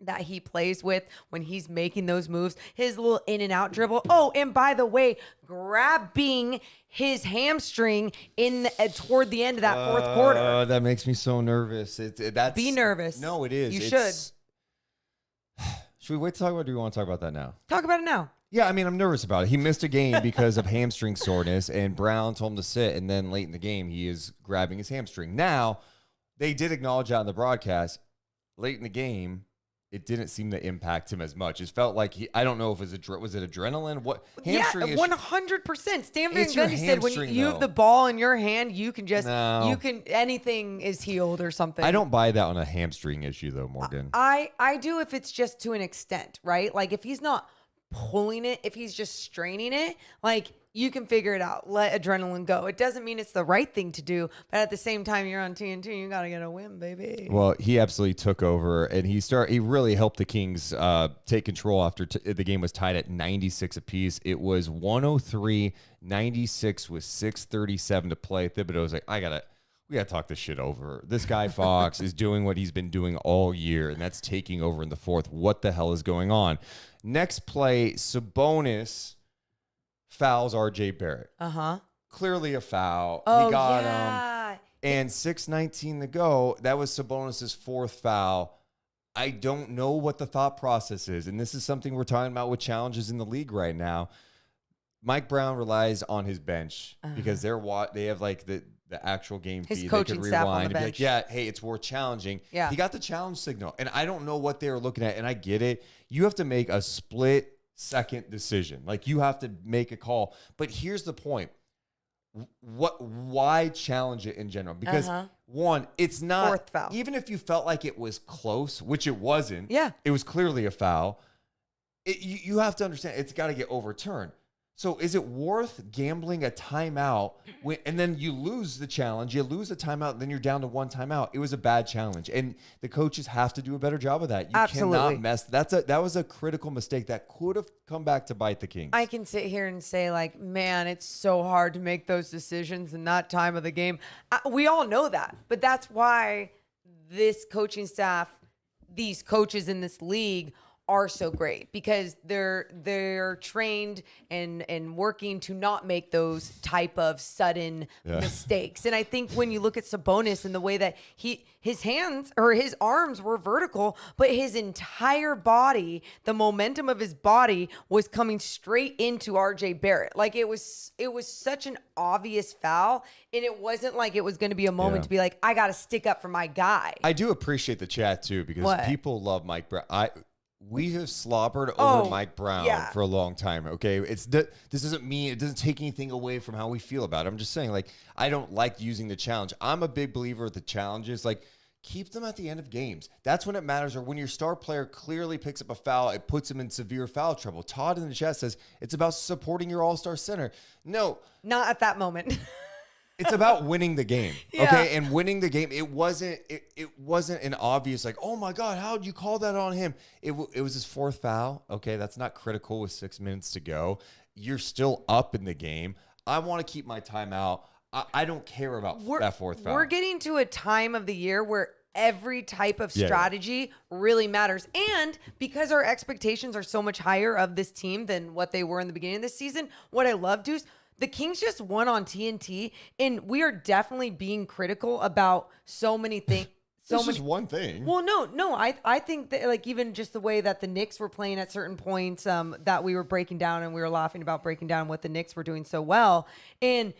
G: that he plays with when he's making those moves, his little in and out dribble. Oh, and by the way, grabbing his hamstring toward the end of that fourth quarter.
H: That makes me so nervous.
G: Be nervous.
H: No, it is.
G: You should.
H: Should we wait to talk about it, or do you want to talk about that now?
G: Talk about it now.
H: Yeah, I mean, I'm nervous about it. He missed a game because of hamstring soreness, and Brown told him to sit, and then late in the game, he is grabbing his hamstring. Now, they did acknowledge that in the broadcast. Late in the game, it didn't seem to impact him as much. It felt like I don't know if it was it adrenaline? What hamstring?
G: Yeah, 100%. Stan Van
H: It's your
G: Gundy said when
H: hamstring,
G: you have
H: though.
G: the ball in your hand, you can just
H: No.
G: anything is healed or something.
H: I don't buy that on a hamstring issue though, Morgan.
G: I do if it's just to an extent, right? Like if he's not pulling it, if he's just straining it, you can figure it out. Let adrenaline go. It doesn't mean it's the right thing to do, but at the same time, you're on TNT. You got to get a win, baby.
H: Well, he absolutely took over, and he really helped the Kings take control after the game was tied at 96 apiece. It was 103-96 with 6:37 to play. Thibodeau's like, we gotta talk this shit over. This guy Fox is doing what he's been doing all year, and that's taking over in the fourth. What the hell is going on? Next play, Sabonis fouls RJ Barrett. Clearly a foul.
G: Oh,
H: he got
G: yeah.
H: him. And 6:19 to go. That was Sabonis' fourth foul. I don't know what the thought process is. And this is something we're talking about with challenges in the league right now. Mike Brown relies on his bench because they have the actual game
G: His
H: feed.
G: coaching
H: they could
G: staff on
H: rewind
G: the
H: and be
G: bench.
H: like, yeah, hey, it's worth challenging.
G: Yeah.
H: He got the challenge signal. And I don't know what they were looking at. And I get it. You have to make a split-second decision. You have to make a call. But here's the point. Why challenge it in general? Because one, it's not
G: Fourth foul.
H: Even if you felt like it was close, which it wasn't.
G: Yeah.
H: It was clearly a foul. You have to understand it's got to get overturned. So is it worth gambling a timeout and then you lose the challenge, you lose a timeout, and then you're down to one timeout? It was a bad challenge, and the coaches have to do a better job of that. You
G: Absolutely.
H: cannot mess. That was a critical mistake that could have come back to bite the Kings.
G: I can sit here and say, man, it's so hard to make those decisions in that time of the game. We all know that, but that's why this coaching staff, these coaches in this league are so great because they're trained and working to not make those type of sudden mistakes. And I think when you look at Sabonis and the way that his hands or his arms were vertical, but his entire body, the momentum of his body was coming straight into RJ Barrett. Like it was such an obvious foul, and it wasn't like it was going to be a moment to be like, I got to stick up for my guy.
H: I do appreciate the chat too, because people love Mike Brown. We have slobbered over Mike Brown for a long time. Okay, this doesn't mean it doesn't take anything away from how we feel about it. I'm just saying, like, I don't like using the challenge. I'm a big believer of the challenges. Like, keep them at the end of games. That's when it matters. Or when your star player clearly picks up a foul, it puts him in severe foul trouble. Todd in the chat says it's about supporting your all-star center. No,
G: not at that moment.
H: It's about winning the game, okay? And winning the game, it wasn't an obvious like, oh my God, how did you call that on him? It was his fourth foul, okay? That's not critical with 6 minutes to go. You're still up in the game. I want to keep my timeout. I don't care about that fourth foul.
G: We're getting to a time of the year where every type of strategy really matters. And because our expectations are so much higher of this team than what they were in the beginning of this season, what I love, Deuce, the Kings just won on TNT, and we are definitely being critical about so many things.
H: This is one thing.
G: Well, no. I think that, like, even just the way that the Knicks were playing at certain points, that we were breaking down, and we were laughing about breaking down what the Knicks were doing so well. And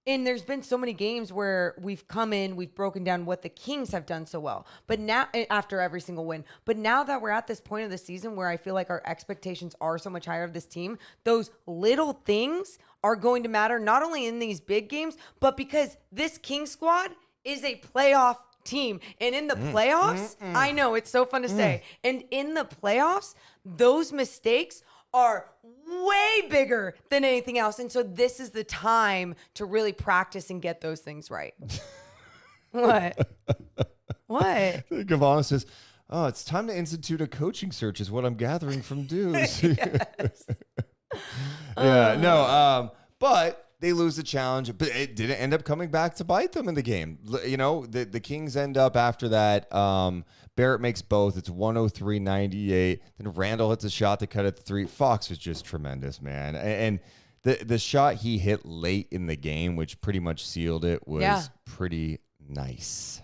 G: there's been so many games where we've come in, we've broken down what the Kings have done so well. But now, after every single win, but now that we're at this point of the season where I feel like our expectations are so much higher of this team, those little things are going to matter not only in these big games, but because this King squad is a playoff team. And in the playoffs, I know it's so fun to say. And in the playoffs, those mistakes are way bigger than anything else. And so this is the time to really practice and get those things right. What? What?
H: Gavana says, oh, it's time to institute a coaching search is what I'm gathering from Deuce. But they lose the challenge, but it didn't end up coming back to bite them in the game. You know, the Kings end up after that. Barrett makes both. It's 103-98. Then Randall hits a shot to cut it to 3. Fox was just tremendous, man. And the shot he hit late in the game, which pretty much sealed it, was pretty nice.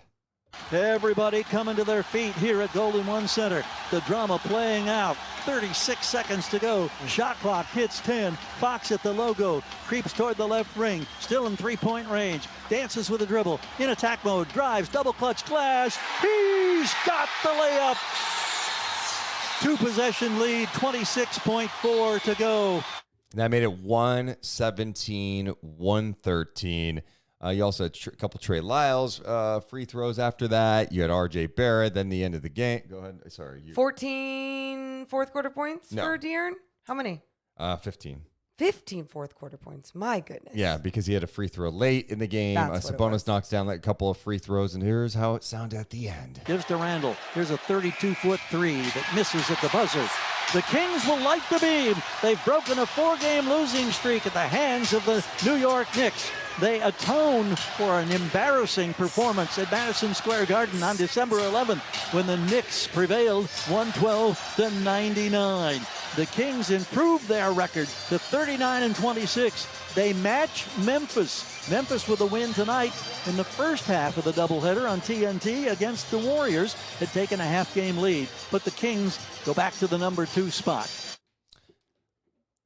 L: Everybody coming to their feet here at Golden One Center. The drama playing out. 36 seconds to go. Shot clock hits 10. Fox at the logo. Creeps toward the left ring. Still in three-point range. Dances with a dribble. In attack mode. Drives. Double clutch glass. He's got the layup. 2-possession lead. 26.4 to go.
H: And that made it 117-113. You also had a couple Trey Lyles free throws after that. You had RJ Barrett. Then the end of the game. Go ahead. Sorry.
G: 14 fourth quarter points for De'Aaron? How many?
H: 15.
G: 15 fourth quarter points. My goodness.
H: Yeah, because he had a free throw late in the game. Sabonis knocks down a couple of free throws, and here's how it sounded at the end.
L: Gives to Randall. Here's a 32-foot three that misses at the buzzer. The Kings will light the beam. They've broken a 4-game losing streak at the hands of the New York Knicks. They atone for an embarrassing performance at Madison Square Garden on December 11th when the Knicks prevailed 112-99. The Kings improved their record to 39-26. They match Memphis. Memphis with a win tonight in the first half of the doubleheader on TNT against the Warriors had taken a half-game lead. But the Kings go back to the number 2 spot.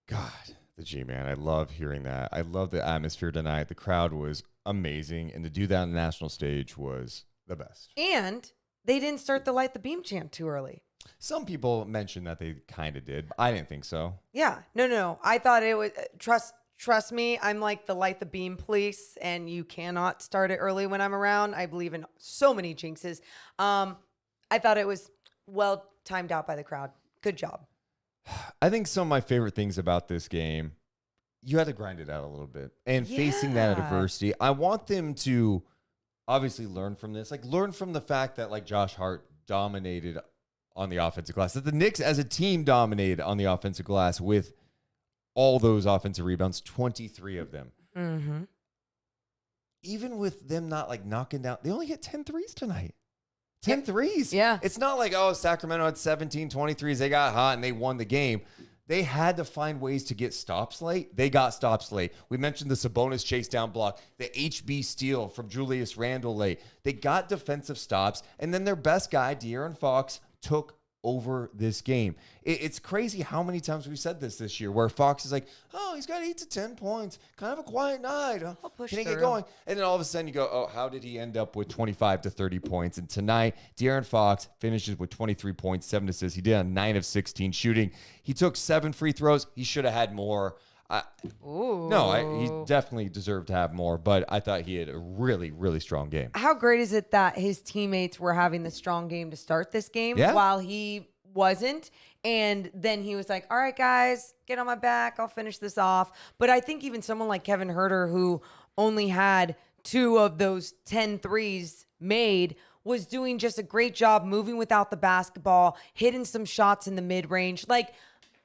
H: God. The G-Man. I love hearing that. I love the atmosphere tonight. The crowd was amazing, and to do that on the national stage was the best.
G: And they didn't start the Light the Beam chant too early.
H: Some people mentioned that they kind of did. I didn't think so.
G: Yeah. No. I thought it was trust me, I'm like the Light the Beam police, and you cannot start it early when I'm around. I believe in so many jinxes. I thought it was well timed out by the crowd. Good job.
H: I think some of my favorite things about this game, you had to grind it out a little bit. And facing that adversity, I want them to obviously learn from this. Like, learn from the fact that, like, Josh Hart dominated on the offensive glass. That the Knicks as a team dominated on the offensive glass with all those offensive rebounds, 23 of them.
G: Mm-hmm.
H: Even with them not, like, knocking down, they only hit 10 threes tonight. 10 threes.
G: Yeah.
H: It's not like, oh, Sacramento had 17, 23s. They got hot and they won the game. They had to find ways to get stops late. They got stops late. We mentioned the Sabonis chase down block, the HB steal from Julius Randle late. They got defensive stops, and then their best guy, De'Aaron Fox, took over this game. It's crazy how many times we've said this year, where Fox is like, oh, he's got 8 to 10 points. Kind of a quiet night.
G: I'll push
H: Can he
G: through.
H: get going? And then all of a sudden you go, oh, how did he end up with 25 to 30 points? And tonight, De'Aaron Fox finishes with 23 points, 7 assists. He did on 9 of 16 shooting. He took 7 free throws. He should have had more. He definitely deserved to have more, but I thought he had a really, really strong game.
G: How great is it that his teammates were having the strong game to start this game while he wasn't? And then he was like, all right, guys, get on my back. I'll finish this off. But I think even someone like Kevin Huerter, who only had 2 of those 10 threes made, was doing just a great job moving without the basketball, hitting some shots in the mid-range. Like,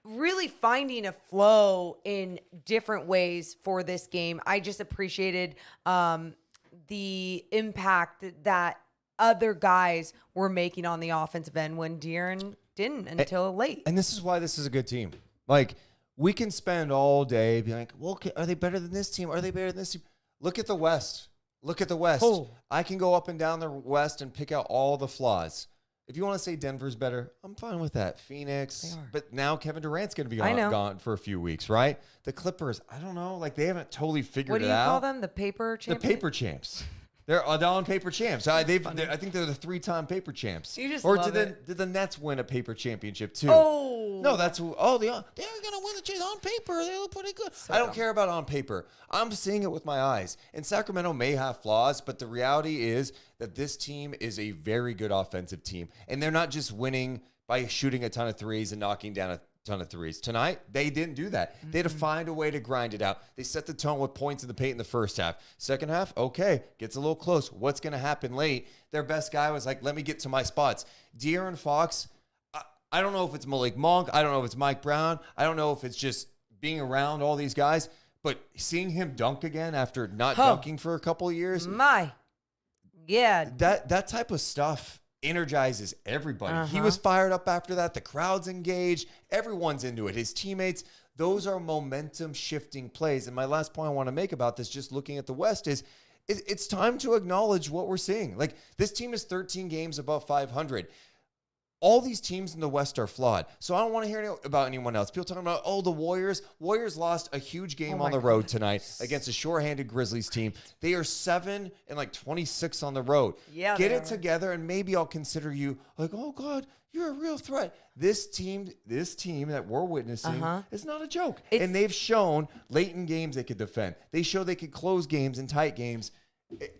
G: really finding a flow in different ways for this game. I just appreciated the impact that other guys were making on the offensive end when De'Aaron didn't until late.
H: And this is why this is a good team. Like, we can spend all day being like, well, are they better than this team? Are they better than this team? Look at the West. Look at the West.
G: Oh.
H: I can go up and down the West and pick out all the flaws. If you want to say Denver's better, I'm fine with that. Phoenix. But now Kevin Durant's going to be gone for a few weeks, right? The Clippers, I don't know. Like, they haven't totally figured it out.
G: What do you call them? The paper champions?
H: The paper champs. They're on paper champs. I think they're the 3-time paper champs.
G: You just
H: or
G: love
H: did the Nets win a paper championship too?
G: Oh.
H: No, they're going to win the chase on paper. They look pretty good. I don't care about on paper. I'm seeing it with my eyes. And Sacramento may have flaws, but the reality is that this team is a very good offensive team. And they're not just winning by shooting a ton of threes and knocking down a ton of threes. Tonight, they didn't do that. They had to find a way to grind it out. They set the tone with points in the paint in the first half. Second half, okay, gets a little close. What's going to happen late? Their best guy was like, let me get to my spots. De'Aaron Fox, I don't know if it's Malik Monk. I don't know if it's Mike Brown. I don't know if it's just being around all these guys. But seeing him dunk again after not dunking for a couple of years. That type of stuff energizes everybody. He was fired up after that. The crowd's engaged. Everyone's into it. His teammates. Those are momentum shifting plays. And my last point I want to make about this, just looking at the West, is it's time to acknowledge what we're seeing. Like, this team is 13 games above 500. All these teams in the West are flawed. So I don't want to hear about anyone else. People talking about, the Warriors. Warriors lost a huge game on the road tonight against a shorthanded Grizzlies team. They are 7 and 26 on the road.
G: Yeah,
H: Get it together, and maybe I'll consider you like, oh, God, you're a real threat. This team that we're witnessing is not a joke. And they've shown late in games they could defend. They show they could close games in tight games.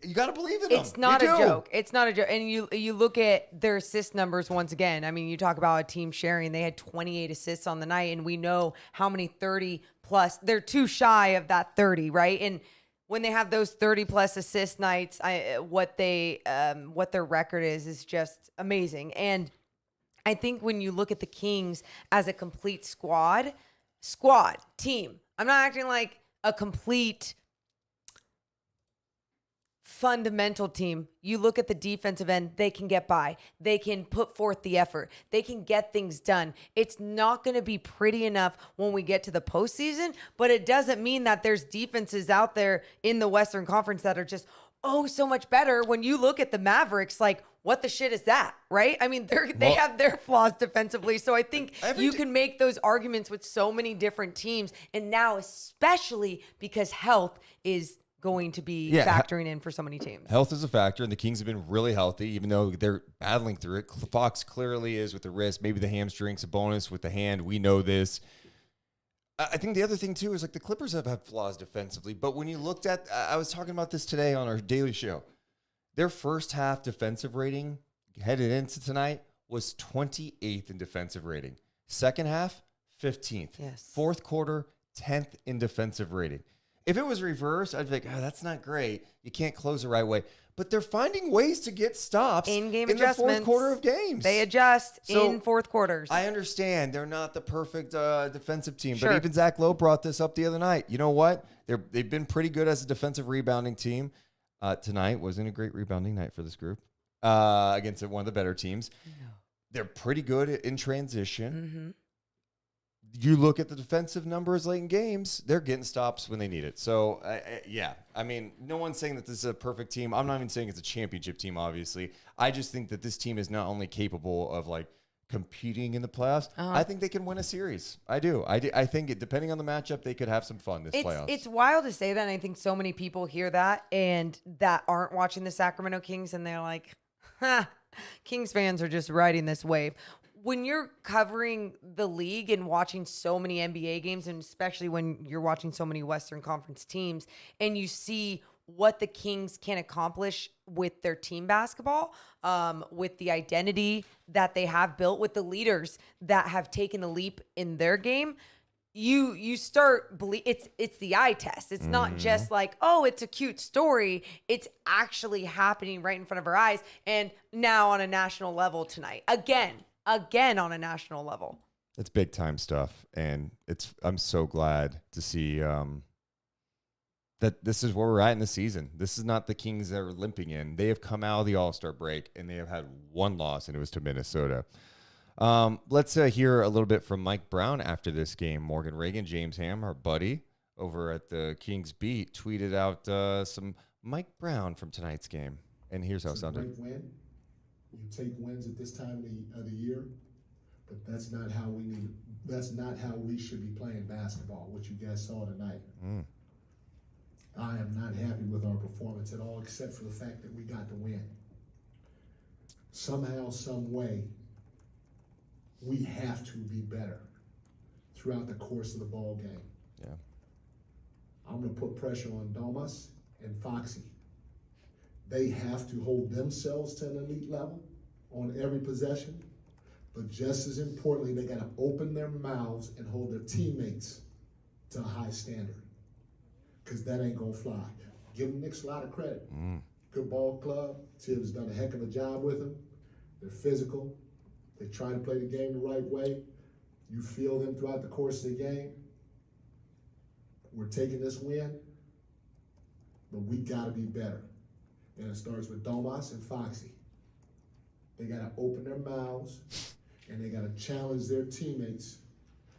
H: You got to believe in them.
G: It's not a joke. It's not a joke. And you look at their assist numbers once again. I mean, you talk about a team sharing. They had 28 assists on the night, and we know how many 30 plus. They're too shy of that 30, right? And when they have those 30 plus assist nights, what their record is just amazing. And I think when you look at the Kings as a complete squad team, I'm not acting like a complete fundamental team. You look at the defensive end, they can get by. They can put forth the effort. They can get things done. It's not going to be pretty enough when we get to the postseason, but it doesn't mean that there's defenses out there in the Western Conference that are just, so much better. When you look at the Mavericks, like, what the shit is that, right? I mean, they have their flaws defensively. So I think you can make those arguments with so many different teams. And now, especially because health is going to be factoring in for so many teams.
H: Health is a factor, and the Kings have been really healthy, even though they're battling through it. Fox clearly is with the wrist, maybe the hamstring's a bonus with the hand. We know this. I think the other thing, too, is like the Clippers have had flaws defensively, but when you looked at, I was talking about this today on our daily show, their first half defensive rating headed into tonight was 28th in defensive rating. Second half, 15th.
G: Yes.
H: Fourth quarter, 10th in defensive rating. If it was reversed, I'd be like, that's not great. You can't close the right way. But they're finding ways to get stops in the fourth quarter of games.
G: They adjust in fourth quarters.
H: I understand they're not the perfect defensive team, but even Zach Lowe brought this up the other night. You know what? They've been pretty good as a defensive rebounding team. Tonight wasn't a great rebounding night for this group. against one of the better teams. They're pretty good in transition. You look at the defensive numbers late in games, they're getting stops when they need it. So, yeah, I mean, no one's saying that this is a perfect team. I'm not even saying it's a championship team, obviously. I just think that this team is not only capable of, like, competing in the playoffs, I think they can win a series. I do. I think, depending on the matchup, they could have some fun this playoffs.
G: It's wild to say that, and I think so many people hear that and that aren't watching the Sacramento Kings, and they're like, Kings fans are just riding this wave. When you're covering the league and watching so many NBA games, and especially when you're watching so many Western Conference teams, and you see what the Kings can accomplish with their team basketball, with the identity that they have built, with the leaders that have taken the leap in their game, you start believe it's the eye test. It's not just like, oh, it's a cute story. It's actually happening right in front of our eyes, and now on a national level tonight. Again on a national level.
H: It's big time stuff, and I'm so glad to see that this is where we're at in the season. This is not the Kings that are limping in. They have come out of the All-Star break, and they have had one loss, and it was to Minnesota. Let's hear a little bit from Mike Brown after this game. Morgan Reagan, James Ham, our buddy over at the Kings Beat, tweeted out some Mike Brown from tonight's game, and here's how it sounded.
M: Great win. You take wins at this time of the year, but that's not how we need. That's not how we should be playing basketball. What you guys saw tonight. I am not happy with our performance at all, except for the fact that we got the win. Somehow, some way, we have to be better throughout the course of the ball game.
H: Yeah.
M: I'm going to put pressure on Domas and Foxy. They have to hold themselves to an elite level on every possession, but just as importantly, they got to open their mouths and hold their teammates to a high standard, because that ain't going to fly. Give the Knicks a lot of credit. Good ball club. Tibbs done a heck of a job with them. They're physical. They try to play the game the right way. You feel them throughout the course of the game. We're taking this win, but we got to be better. And it starts with Domas and Foxy. They got to open their mouths, and they got to challenge their teammates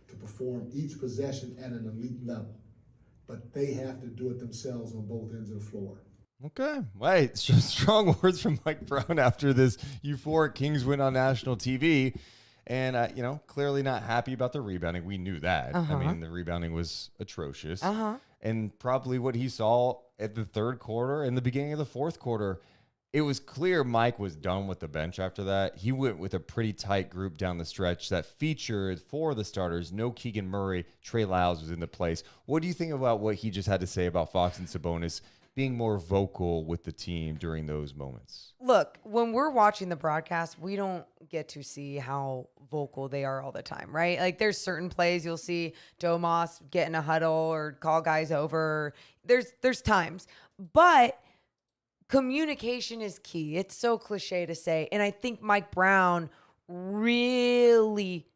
M: to perform each possession at an elite level. But they have to do it themselves on both ends of the floor.
H: Okay. Right. Strong words from Mike Brown after this euphoric Kings win on national TV. And, clearly not happy about the rebounding. We knew that. I mean, the rebounding was atrocious. And probably what he saw at the third quarter and the beginning of the fourth quarter, it was clear Mike was done with the bench after that. He went with a pretty tight group down the stretch that featured for the starters. No Keegan Murray. Trey Lyles was in the place. What do you think about what he just had to say about Fox and Sabonis being more vocal with the team during those moments?
G: Look, when we're watching the broadcast, we don't get to see how vocal they are all the time, right? Like, there's certain plays you'll see Domas get in a huddle or call guys over. There's times, but communication is key. It's so cliche to say, and I think Mike Brown really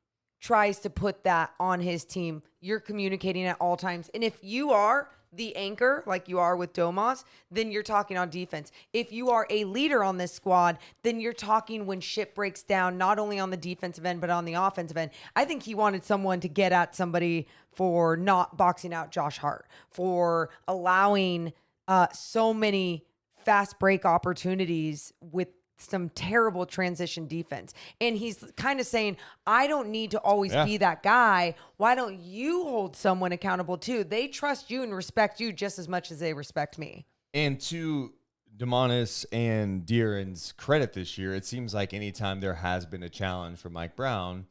G: tries to put that on his team. You're communicating at all times, and if you are the anchor, like you are with Domas, then you're talking on defense. If you are a leader on this squad, then you're talking when shit breaks down, not only on the defensive end, but on the offensive end. I think he wanted someone to get at somebody for not boxing out Josh Hart, for allowing so many fast break opportunities with some terrible transition defense. And he's kind of saying, I don't need to always be that guy. Why don't you hold someone accountable too? They trust you and respect you just as much as they respect me.
H: And to Demonis and Deeran's credit this year, it seems like anytime there has been a challenge for Mike Brown,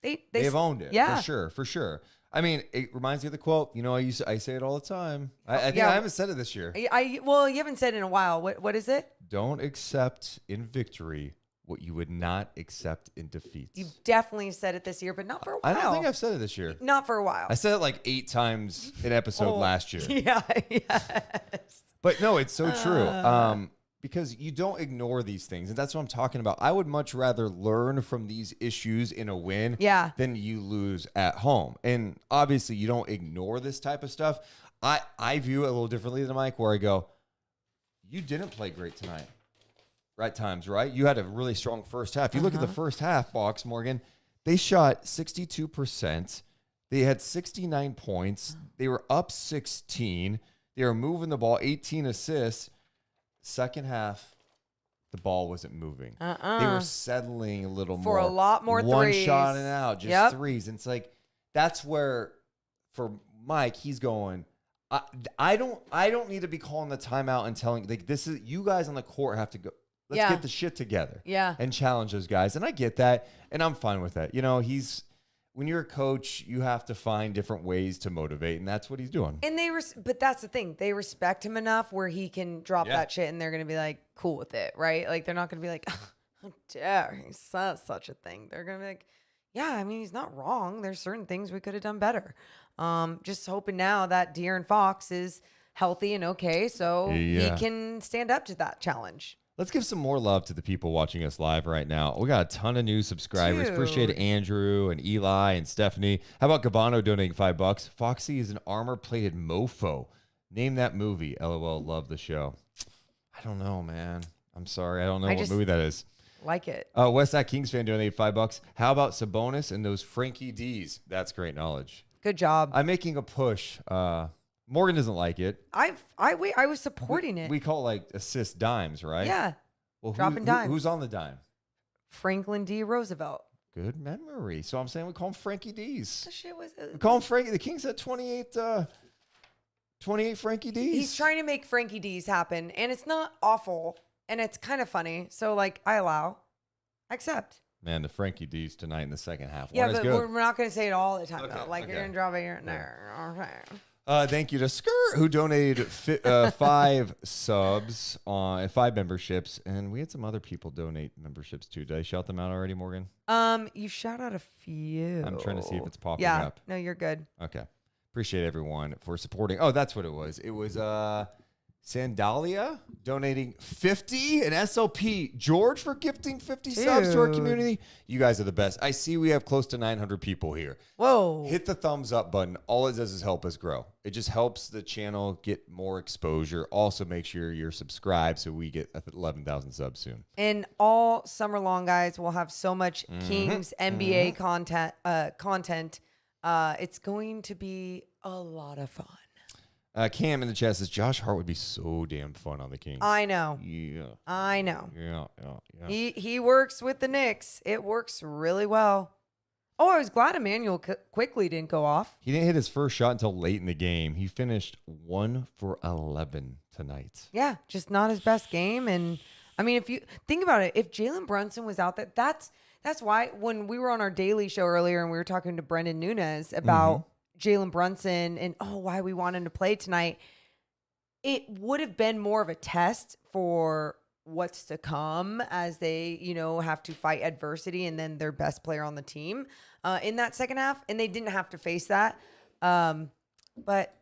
H: they've owned it.
G: Yeah.
H: For sure. I mean, it reminds me of the quote. I say it all the time. I think I haven't said it this year.
G: Well, you haven't said it in a while. What is it?
H: Don't accept in victory what you would not accept in defeat.
G: You've definitely said it this year, but not for a while.
H: I don't think I've said it this year.
G: Not for a while.
H: I said it like 8 times an episode last year.
G: Yeah, yes.
H: But no, it's so true. Because you don't ignore these things. And that's what I'm talking about. I would much rather learn from these issues in a win than you lose at home. And obviously, you don't ignore this type of stuff. I view it a little differently than Mike, where I go, you didn't play great tonight. at times, right? You had a really strong first half. You look at the first half, Box Morgan, they shot 62%. They had 69 points. They were up 16. They were moving the ball, 18 assists. Second half, the ball wasn't moving. They were settling a little more.
G: For a lot more
H: One
G: threes.
H: shot and out, just threes. And it's like, that's where, for Mike, he's going, I don't need to be calling the timeout and telling, like, this is, you guys on the court have to go. Let's get the shit together.
G: Yeah.
H: And challenge those guys. And I get that. And I'm fine with that. You know, when you're a coach, you have to find different ways to motivate, and that's what he's doing. And
G: but that's the thing. They respect him enough where he can drop that shit and they're going to be like, cool with it, right? Like, they're not going to be like, how dare he says such a thing. They're going to be like, yeah, I mean, he's not wrong. There's certain things we could have done better. Just hoping now that De'Aaron Fox is healthy and okay, so he can stand up to that challenge.
H: Let's give some more love to the people watching us live right now. We got a ton of new subscribers. Appreciate Andrew and Eli and Stephanie. How about Gabano donating $5? Foxy is an armor-plated mofo. Name that movie. LOL, love the show. I don't know, man. I'm sorry. I don't know what movie that is.
G: Like it.
H: West Side Kings fan donated $5. How about Sabonis and those Frankie D's? That's great knowledge.
G: Good job.
H: I'm making a push. Morgan doesn't like it.
G: I was supporting it.
H: We call it like assist dimes, right?
G: Yeah.
H: Well,
G: dropping dimes.
H: Who's on the dime?
G: Franklin D. Roosevelt.
H: Good memory. So I'm saying we call him Frankie D's.
G: The shit was.
H: We call him Frankie. The Kings had 28 Frankie D's.
G: He's trying to make Frankie D's happen, and it's not awful, and it's kind of funny. So, like, I accept.
H: Man, the Frankie D's tonight in the second half.
G: Yeah, but we're not going to say it all the time, though. Like,
H: okay.
G: you're going to drop it here and there. Okay.
H: Thank you to Skirt, who donated 5 subs and 5 memberships, and we had some other people donate memberships too. Did I shout them out already, Morgan?
G: You shout out a few.
H: I'm trying to see if it's popping up.
G: No, you're good.
H: Okay. Appreciate everyone for supporting. Oh, that's what it was. It was Sandalia donating 50, and SLP George for gifting 50 subs to our community. You guys are the best. I see we have close to 900 people here.
G: Whoa.
H: Hit the thumbs up button. All it does is help us grow. It just helps the channel get more exposure. Also, make sure you're subscribed so we get 11,000 subs soon.
G: And all summer long, guys, we'll have so much Kings NBA content. It's going to be a lot of fun.
H: Cam in the chat says Josh Hart would be so damn fun on the Kings.
G: I know.
H: Yeah.
G: I know.
H: Yeah.
G: He works with the Knicks. It works really well. Oh, I was glad Emmanuel quickly didn't go off.
H: He didn't hit his first shot until late in the game. He finished 1 for 11 tonight.
G: Yeah, just not his best game. And I mean, if you think about it, if Jalen Brunson was out there, that's why when we were on our daily show earlier and we were talking to Brendan Nunez about Jalen Brunson and why we want him to play tonight, it would have been more of a test for what's to come as they, have to fight adversity and then their best player on the team in that second half. And they didn't have to face that. But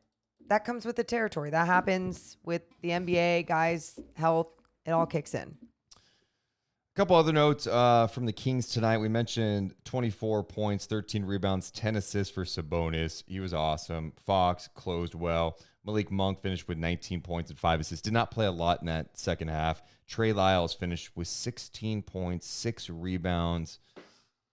G: that comes with the territory. That happens with the NBA, guys' health. It all kicks in.
H: A couple other notes from the Kings tonight. We mentioned 24 points, 13 rebounds, 10 assists for Sabonis. He was awesome. Fox closed well. Malik Monk finished with 19 points and 5 assists. Did not play a lot in that second half. Trey Lyles finished with 16 points, 6 rebounds,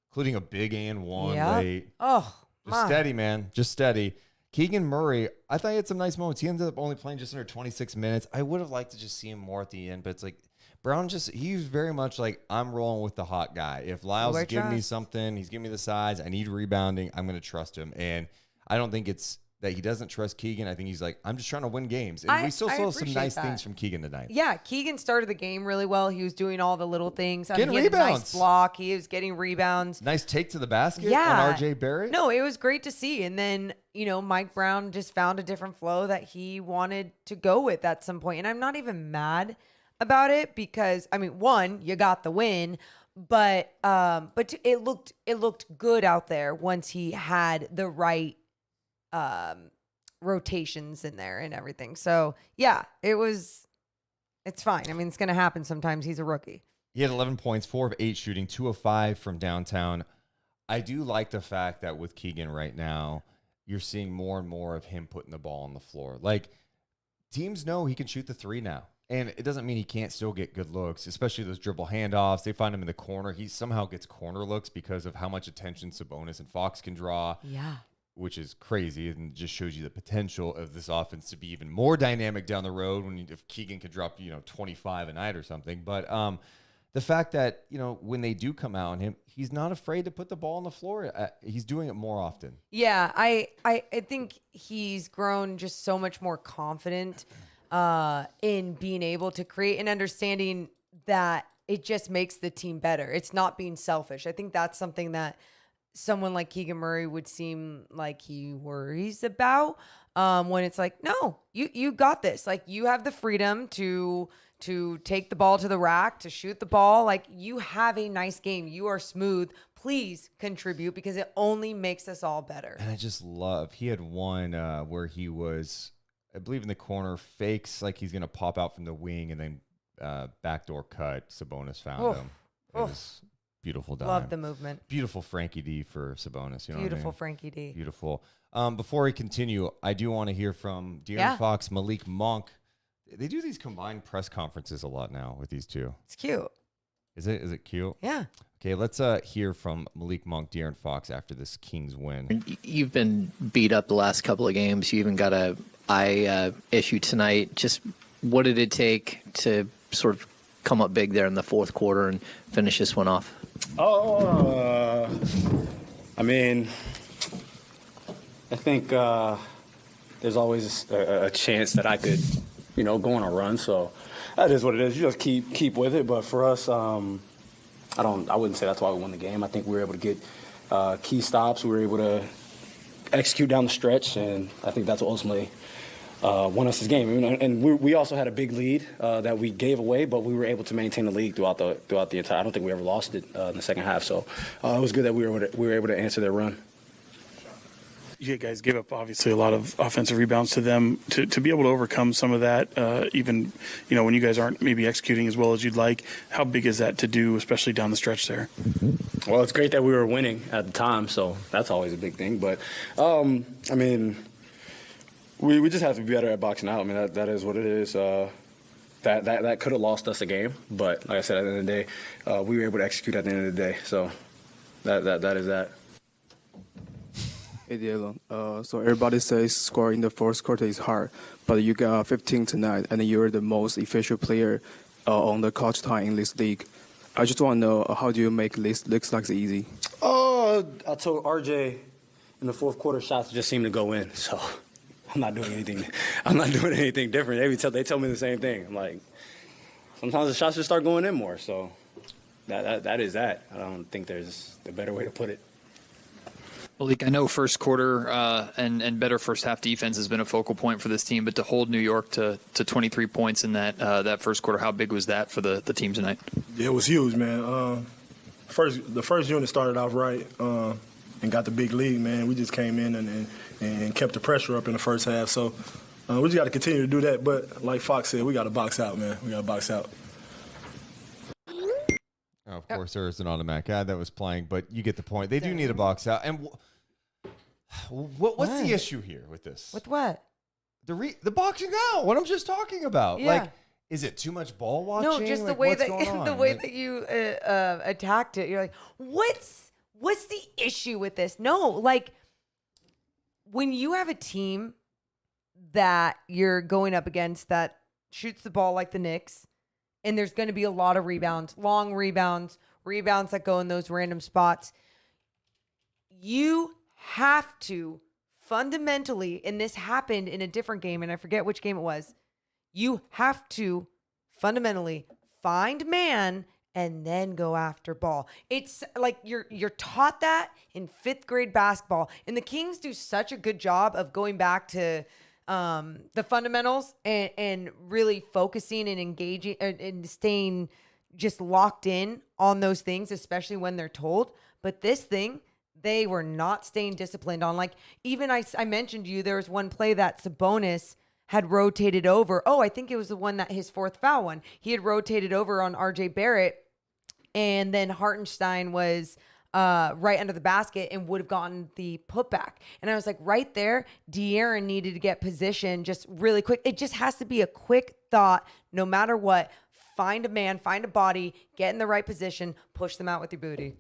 H: including a big and one late.
G: Oh,
H: just steady, man. Just steady. Keegan Murray, I thought he had some nice moments. He ended up only playing just under 26 minutes. I would have liked to just see him more at the end, but it's like, Brown he's very much like, I'm rolling with the hot guy. If Lyles is giving me something, he's giving me the size, I need rebounding, I'm going to trust him. And I don't think it's that he doesn't trust Keegan. I think he's like, I'm just trying to win games. And we still saw some nice things from Keegan tonight.
G: Yeah, Keegan started the game really well. He was doing all the little things.
H: Getting
G: he had
H: rebounds.
G: a nice block. He was getting rebounds.
H: Nice take to the basket
G: on
H: RJ Barrett.
G: No, it was great to see. And then, Mike Brown just found a different flow that he wanted to go with at some point. And I'm not even mad about it because, one, you got the win, but it looked good out there once he had the right rotations in there and everything. So yeah, it's fine. It's going to happen sometimes. He's a rookie.
H: He had 11 points, 4 of 8 shooting, 2 of 5 from downtown. I do like the fact that with Keegan right now, you're seeing more and more of him putting the ball on the floor. Like, teams know he can shoot the three now. And it doesn't mean he can't still get good looks, especially those dribble handoffs. They find him in the corner. He somehow gets corner looks because of how much attention Sabonis and Fox can draw.
G: Yeah.
H: Which is crazy and just shows you the potential of this offense to be even more dynamic down the road if Keegan could drop, 25 a night or something. But the fact that, when they do come out on him, he's not afraid to put the ball on the floor. He's doing it more often.
G: Yeah, I think he's grown just so much more confident in being able to create and understanding that it just makes the team better. It's not being selfish. I think that's something that someone like Keegan Murray would seem like he worries about when it's like, no, you got this. Like, you have the freedom to take the ball to the rack, to shoot the ball. Like, you have a nice game. You are smooth. Please contribute because it only makes us all better.
H: And I just love, he had one where he was, I believe in the corner, fakes like he's going to pop out from the wing and then backdoor cut. Sabonis found him. It was beautiful dime.
G: Love the movement.
H: Beautiful Frankie D for Sabonis. You know
G: Beautiful
H: what I mean?
G: Frankie D.
H: Beautiful. Before we continue, I do want to hear from De'Aaron Fox, Malik Monk. They do these combined press conferences a lot now with these two.
G: It's cute.
H: Is it cute?
G: Yeah.
H: Okay, let's hear from Malik Monk, De'Aaron Fox after this Kings win.
N: You've been beat up the last couple of games. You even got a eye issue tonight. Just what did it take to sort of come up big there in the fourth quarter and finish this one off?
O: I mean, I think there's always a chance that I could, go on a run. So that is what it is. You just keep with it. But for us, I wouldn't say that's why we won the game. I think we were able to get key stops. We were able to execute down the stretch, and I think that's what ultimately won us this game. And we also had a big lead that we gave away, but we were able to maintain the lead throughout the entire. I don't think we ever lost it in the second half. So it was good that we were able to answer their run.
P: You guys gave up obviously a lot of offensive rebounds to them. To be able to overcome some of that, even when you guys aren't maybe executing as well as you'd like, how big is that to do, especially down the stretch there?
O: Well, it's great that we were winning at the time, so that's always a big thing. But I mean, we just have to be better at boxing out. I mean, that is what it is. That could have lost us a game, but like I said, at the end of the day, we were able to execute at the end of the day. So that is that.
Q: Hey, Dylan. So everybody says scoring in the fourth quarter is hard, but you got 15 tonight, and you're the most efficient player on the court time in this league. I just want to know, how do you make this look like easy?
O: I told RJ in the fourth quarter, shots just seem to go in, so I'm not doing anything. I'm not doing anything different. They tell me the same thing. I'm like, sometimes the shots just start going in more. So that is that. I don't think there's a better way to put it.
R: Malik, I know first quarter and better first half defense has been a focal point for this team, but to hold New York to 23 points in that first quarter, how big was that for the team tonight?
S: Yeah, it was huge, man. The first unit started off right and got the big lead, man. We just came in and kept the pressure up in the first half. So we just got to continue to do that. But like Fox said, we got to box out, man. We got to box out.
H: Oh, of course, there is an automatic ad that was playing, but you get the point. They do need a box out. And what's the issue here with this?
G: With what?
H: The boxing out. What I'm just talking about.
G: Yeah.
H: Like, is it too much ball watching?
G: No, just the way that you attacked it. You're like, what's the issue with this? No, like when you have a team that you're going up against that shoots the ball like the Knicks, and there's going to be a lot of rebounds, long rebounds that go in those random spots. You have to fundamentally, and this happened in a different game, and I forget which game it was. You have to fundamentally find man and then go after ball. It's like you're taught that in 5th grade basketball, and the Kings do such a good job of going back to the fundamentals and really focusing and engaging and staying just locked in on those things, especially when they're told. But this thing, they were not staying disciplined on. Like, even I mentioned to you, there was one play that Sabonis had rotated over. Oh, I think it was the one that his 4th foul one. He had rotated over on RJ Barrett, and then Hartenstein was right under the basket and would have gotten the putback. And I was like, right there, De'Aaron needed to get position just really quick. It just has to be a quick thought, no matter what. Find a man, find a body, get in the right position, push them out with your booty.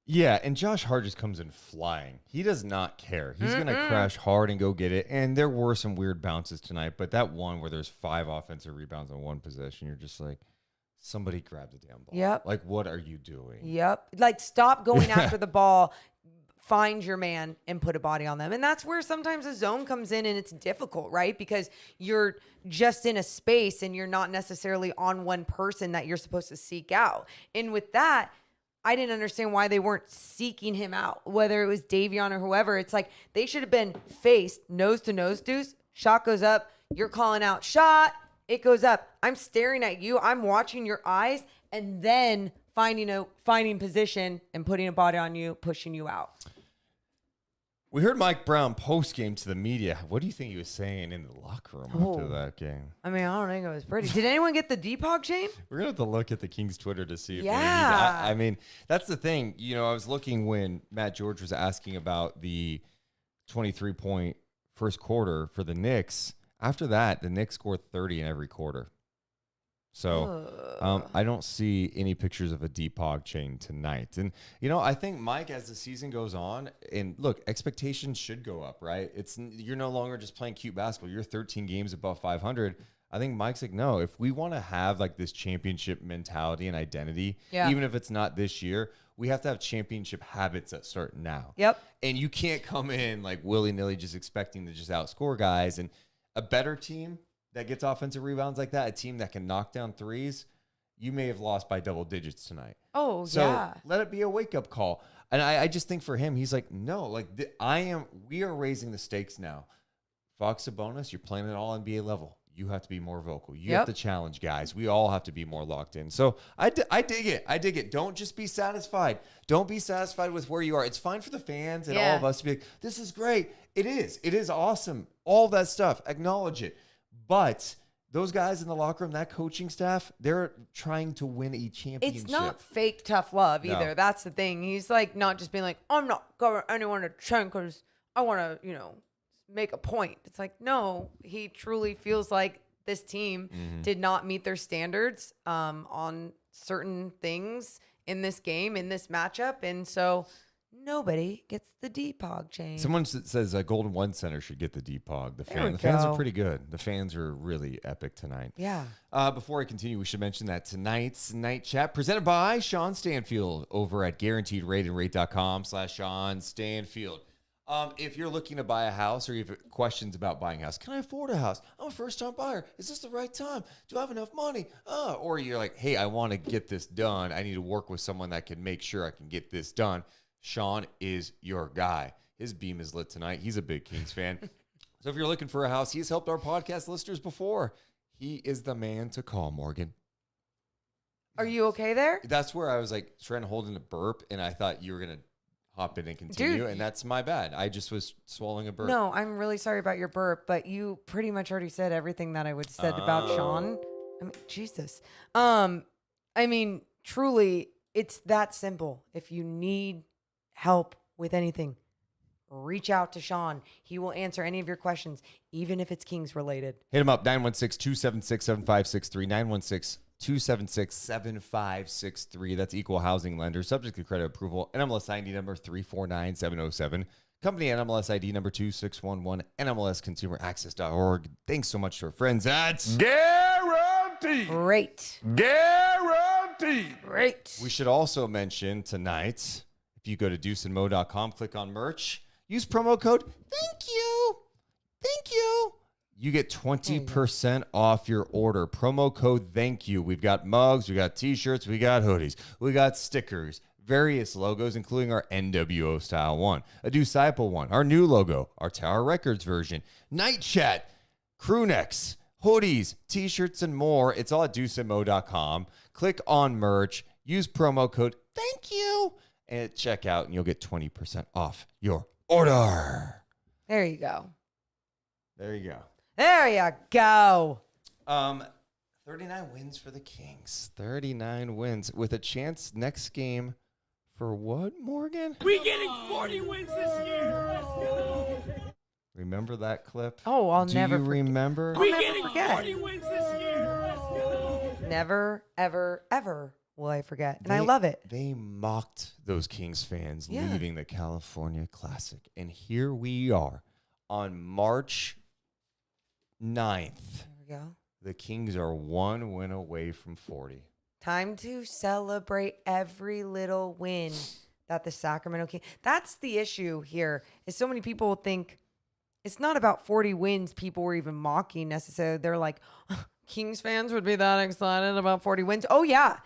H: Yeah, and Josh Hart just comes in flying. He does not care. He's going to crash hard and go get it. And there were some weird bounces tonight, but that one where there's 5 offensive rebounds on one possession, you're just like, somebody grab the damn ball.
G: Yep.
H: Like, what are you doing?
G: Yep. Like, stop going after the ball. Find your man and put a body on them. And that's where sometimes a zone comes in and it's difficult, right? Because you're just in a space and you're not necessarily on one person that you're supposed to seek out. And with that, I didn't understand why they weren't seeking him out, whether it was Davion or whoever. It's like they should have been faced nose to nose, Deuce. Shot goes up. You're calling out shot. It goes up. I'm staring at you. I'm watching your eyes and then finding position and putting a body on you, pushing you out.
H: We heard Mike Brown postgame to the media. What do you think he was saying in the locker room after that game?
G: I mean, I don't think it was pretty. Did anyone get the Depog chain?
H: We're going to have to look at the Kings Twitter to see if
G: Yeah.
H: I mean, that's the thing. You know, I was looking when Matt George was asking about the 23-point first quarter for the Knicks. After that, the Knicks scored 30 in every quarter. So I don't see any pictures of a Depog chain tonight. And, you know, I think, Mike, as the season goes on, and look, expectations should go up, right? You're no longer just playing cute basketball. You're 13 games above 500. I think Mike's like, no, if we want to have like this championship mentality and identity, even if it's not this year, we have to have championship habits that start now.
G: Yep.
H: And you can't come in like willy-nilly just expecting to just outscore guys. And a better team that gets offensive rebounds like that, a team that can knock down threes, you may have lost by double digits tonight.
G: Oh,
H: so
G: yeah.
H: let it be a wake-up call. And I just think for him, he's like, no, like we are raising the stakes now. Fox Sabonis, you're playing at all NBA level. You have to be more vocal. You have to challenge guys. We all have to be more locked in. So I dig it. I dig it. Don't just be satisfied. Don't be satisfied with where you are. It's fine for the fans and all of us to be like, this is great. It is. It is awesome. All that stuff. Acknowledge it. But those guys in the locker room, that coaching staff, they're trying to win a championship.
G: It's not fake tough love either.
H: No.
G: That's the thing. He's like not just being like, I'm not going anyone to train because I want to, make a point. It's like, no, he truly feels like this team did not meet their standards on certain things in this game, in this matchup. And so nobody gets the Depog chain.
H: Someone says Golden One Center should get the Depog. The fans are pretty good. The fans are really epic tonight.
G: Yeah.
H: Before I continue, we should mention that tonight's Night Chat presented by Sean Stanfield over at guaranteedrateandrate.com/Sean Stanfield. If you're looking to buy a house or you have questions about buying a house, can I afford a house? I'm a first-time buyer. Is this the right time? Do I have enough money? Or you're like, hey, I want to get this done. I need to work with someone that can make sure I can get this done. Sean is your guy. His beam is lit tonight. He's a big Kings fan. So if you're looking for a house, he's helped our podcast listeners before. He is the man to call, Morgan.
G: Are you okay there?
H: That's where I was like trying to hold in a burp, and I thought you were going to hop in and continue,
G: Dude.
H: and that's my bad. I just was swallowing a burp.
G: No, I'm really sorry about your burp, but you pretty much already said everything that I would have said about Sean. I mean, Jesus. I mean, truly, it's that simple. If you need help with anything, reach out to Sean. He will answer any of your questions, even if it's Kings related.
H: Hit him up, 916-276-7563, 916-276-7563. That's Equal Housing Lender, subject to credit approval. NMLS ID number 349707. Company NMLS ID number 2611, NMLSconsumeraccess.org. Thanks so much to our friends at
J: Guaranteed.
G: Great.
J: Guaranteed.
G: Great.
H: We should also mention tonight, if you go to deuceandmo.com, click on merch, use promo code Thank you. You get 20% off your order. Promo code Thank you. We've got mugs, we got t-shirts, we got hoodies, we got stickers, various logos, including our NWO style one, a Disciple one, our new logo, our Tower Records version, Night Chat, crew necks, hoodies, t-shirts, and more. It's all at deuceandmo.com. Click on merch, use promo code Thank you, and at checkout, and you'll get 20% off your order.
G: There you go.
H: There you go.
G: There you go.
H: 39 wins for the Kings. 39 wins with a chance next game For what, Morgan?
B: We getting 40 wins this year. Let's go.
H: Remember that clip?
G: Oh, I'll
H: Do
G: never
H: you remember?
B: We getting 40 wins this year. Let's go.
G: Never, ever, ever will I forget. And I love it.
H: They mocked those Kings fans
G: Yeah.
H: leaving the California Classic. And here we are on March 9th.
G: There we go.
H: The Kings are 1 win away from 40.
G: Time to celebrate every little win that the Sacramento Kings. That's the issue here. Is so many people think it's not about 40 wins people were even mocking necessarily. They're like, Kings fans would be that excited about 40 wins. Oh yeah.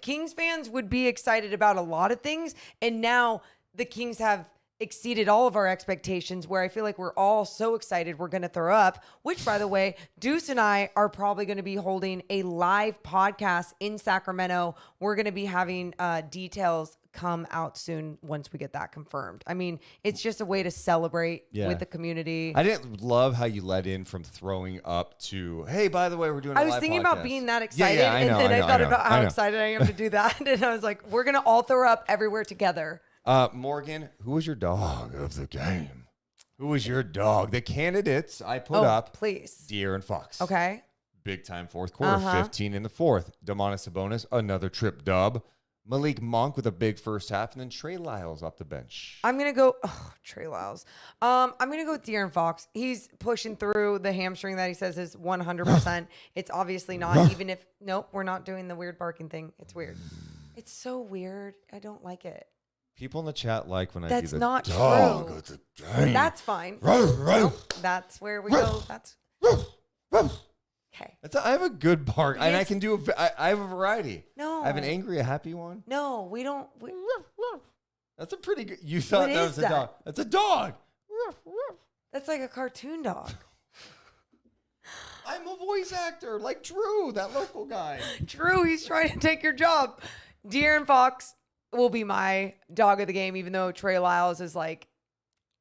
G: Kings fans would be excited about a lot of things. And now the Kings have exceeded all of our expectations, where I feel like we're all so excited we're going to throw up, which, by the way, Deuce and I are probably going to be holding a live podcast in Sacramento. We're going to be having details come out soon once we get that confirmed. I mean, it's just a way to celebrate with the community.
H: I didn't love how you led in from throwing up to, hey, by the way, we're doing a
G: I was
H: live
G: thinking
H: podcast.
G: about being that excited,
H: Yeah,
G: and then I thought about how
H: I know.
G: excited I am to do that. And I was like, we're going to all throw up everywhere together.
H: Morgan, who was your dog of the game? Who was your dog? The candidates I put up.
G: Please.
H: De'Aaron Fox.
G: Okay.
H: Big time fourth quarter, 15 in the fourth. Domantas Sabonis, another trip dub. Malik Monk with a big first half, and then Trey Lyles off the bench.
G: I'm going to go, Trey Lyles. I'm going to go with De'Aaron Fox. He's pushing through the hamstring that he says is 100%. It's obviously not, even if, nope, we're not doing the weird barking thing. It's weird. It's so weird. I don't like it.
H: People in the chat like when I
G: That's
H: do the
G: not
H: dog
G: true.
H: of the game.
G: That's fine. Nope, that's where we go. That's okay.
H: I have a good bark, and I
G: Yes.
H: can do. I have a variety.
G: No.
H: I have an angry, a happy one.
G: No, we don't.
H: That's a pretty good. You thought
G: What
H: that
G: is
H: was a
G: that?
H: dog. That's a dog.
G: That's like a cartoon dog.
H: I'm a voice actor, like Drew, that local guy.
G: Drew, he's trying to take your job. De'Aaron Fox will be my dog of the game, even though Trey Lyles is like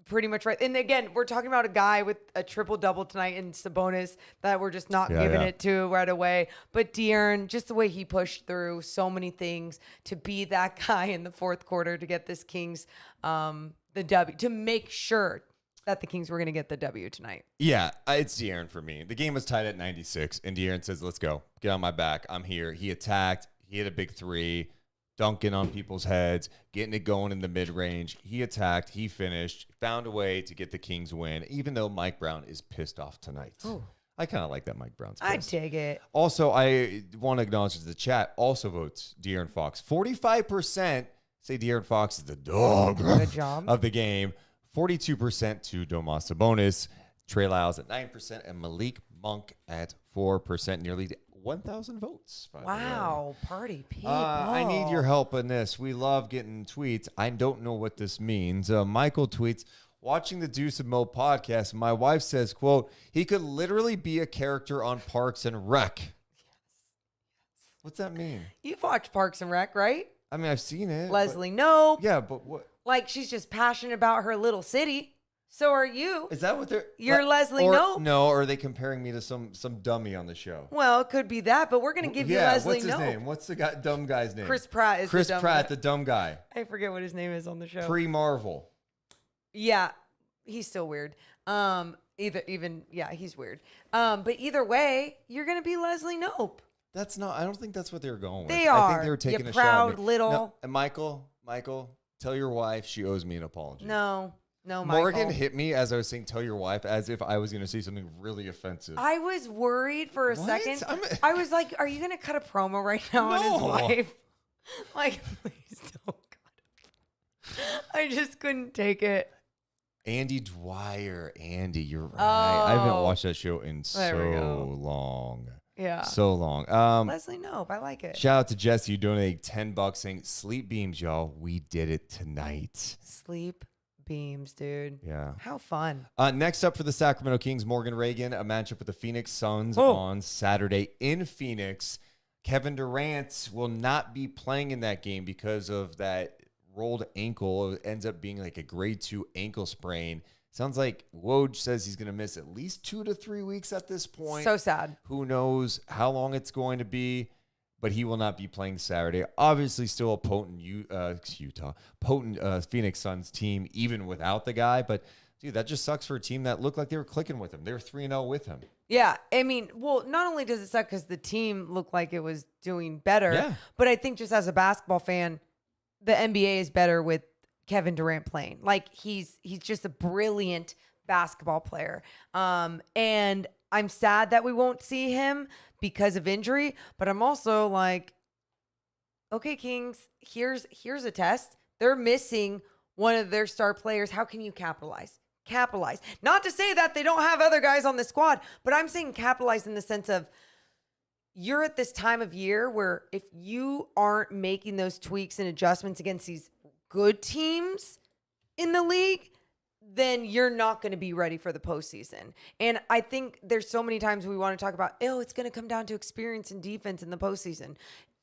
G: pretty much right. And again, we're talking about a guy with a triple-double tonight in Sabonis that we're just not giving it to right away. But De'Aaron, just the way he pushed through so many things to be that guy in the fourth quarter to get this Kings the W, to make sure that the Kings were going to get the W tonight.
H: Yeah, it's De'Aaron for me. The game was tied at 96, and De'Aaron says, let's go. Get on my back. I'm here. He attacked. He hit a big three, dunking on people's heads, getting it going in the mid-range. He attacked. He finished. Found a way to get the Kings win, even though Mike Brown is pissed off tonight.
G: Oh.
H: I kind of like that Mike Brown's
G: I
H: pissed.
G: dig it.
H: Also, I want to acknowledge that the chat also votes De'Aaron Fox. 45% say De'Aaron Fox is the dog
G: Good job.
H: of the game. 42% to Domas Sabonis, Trey Lyles at 9%, and Malik Monk at 4%. Nearly 1,000 votes. By the way.
G: Wow, party people.
H: I need your help in this. We love getting tweets. I don't know what this means. Michael tweets, watching the Deuce and Mo podcast, my wife says, quote, he could literally be a character on Parks and Rec. Yes. What's that mean?
G: You've watched Parks and Rec, right?
H: I mean, I've seen it.
G: Leslie Knope.
H: Yeah, but what?
G: Like, she's just passionate about her little city. So are you.
H: Is that what they're...
G: You're Leslie
H: or,
G: Knope.
H: No, or are they comparing me to some dummy on the show?
G: Well, it could be that, but we're going to give you Leslie
H: what's his
G: Knope.
H: name? What's the dumb guy's name?
G: Chris Pratt is
H: Chris
G: the dumb
H: Pratt,
G: guy.
H: the dumb guy.
G: I forget what his name is on the show.
H: Pre-Marvel.
G: Yeah, he's still weird. He's weird. But either way, you're going to be Leslie Knope.
H: That's not... I don't think that's what they were going with.
G: They
H: I
G: are.
H: think they were taking
G: You
H: a shot at
G: proud
H: me.
G: little...
H: No, and Michael, tell your wife she owes me an apology.
G: No, Michael.
H: Morgan hit me as I was saying, tell your wife, as if I was going to say something really offensive.
G: I was worried for a second. I was like, are you going to cut a promo right now on his
H: No.
G: wife? Like, please don't cut it. I just couldn't take it.
H: Andy Dwyer. Andy, you're right. I haven't
G: Oh.
H: watched that show in
G: There we go.
H: so long.
G: Yeah.
H: So long.
G: Leslie Knope, I like it.
H: Shout out to Jesse, you donated $10 saying, sleep beams, y'all. We did it tonight.
G: Sleep beams, dude.
H: Yeah.
G: How fun.
H: Next up for the Sacramento Kings, Morgan Reagan, a matchup with the Phoenix Suns
G: Oh.
H: on Saturday in Phoenix. Kevin Durant will not be playing in that game because of that rolled ankle. It ends up being like a grade 2 ankle sprain. Sounds like Woj says he's going to miss at least 2 to 3 weeks at this point.
G: So sad.
H: Who knows how long it's going to be. but he will not be playing Saturday. Obviously, still a potent Phoenix Suns team, even without the guy. But, dude, that just sucks for a team that looked like they were clicking with him. They were 3-0 with him.
G: Yeah, I mean, well, not only does it suck because the team looked like it was doing better, but I think just as a basketball fan, the NBA is better with Kevin Durant playing. Like, he's just a brilliant basketball player. And I'm sad that we won't see him because of injury, but I'm also like, okay, Kings, here's a test. They're missing one of their star players. How can you capitalize? Not to say that they don't have other guys on the squad, but I'm saying capitalize in the sense of you're at this time of year where if you aren't making those tweaks and adjustments against these good teams in the league, then you're not going to be ready for the postseason. And I think there's so many times we want to talk about, it's going to come down to experience and defense in the postseason.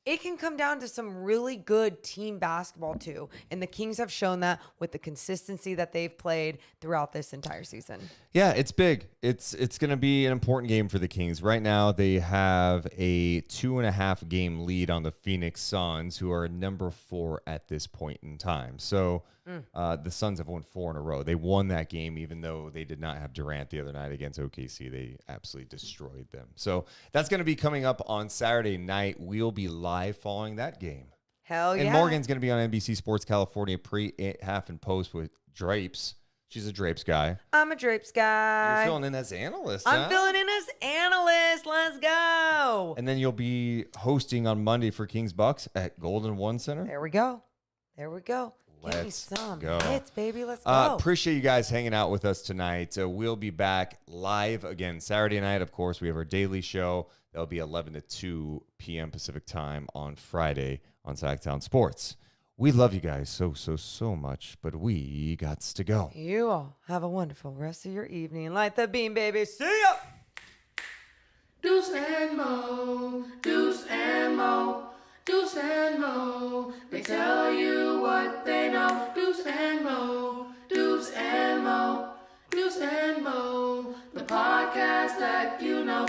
G: It can come down to some really good team basketball too. And the Kings have shown that with the consistency that they've played throughout this entire season.
H: Yeah, it's big. It's going to be an important game for the Kings. Right now, they have a 2.5 game lead on the Phoenix Suns, who are number 4 at this point in time. So the Suns have won 4 in a row. They won that game, even though they did not have Durant the other night against OKC. They absolutely destroyed them. So that's going to be coming up on Saturday night. We'll be live following that game.
G: Hell yeah.
H: And Morgan's going to be on NBC Sports California pre, half, and post with Drapes. She's a Drapes guy.
G: I'm a Drapes guy.
H: You're filling in as analyst,
G: I'm filling in as analyst. Let's go.
H: And then you'll be hosting on Monday for Kings Bucks at Golden One Center.
G: There we go. Give me some hits, baby. Let's go.
H: Appreciate you guys hanging out with us tonight. We'll be back live again Saturday night. Of course, we have our daily show. That'll be 11 to 2 p.m. Pacific time on Friday on Sacktown Sports. We love you guys so much, but we gots to go.
G: You all have a wonderful rest of your evening. Light the beam, baby. See ya.
E: Deuce and Mo, Deuce and Mo, Deuce and Mo. They tell you what they know. Deuce and Mo, Deuce and Mo, Deuce and Mo. The podcast that you know.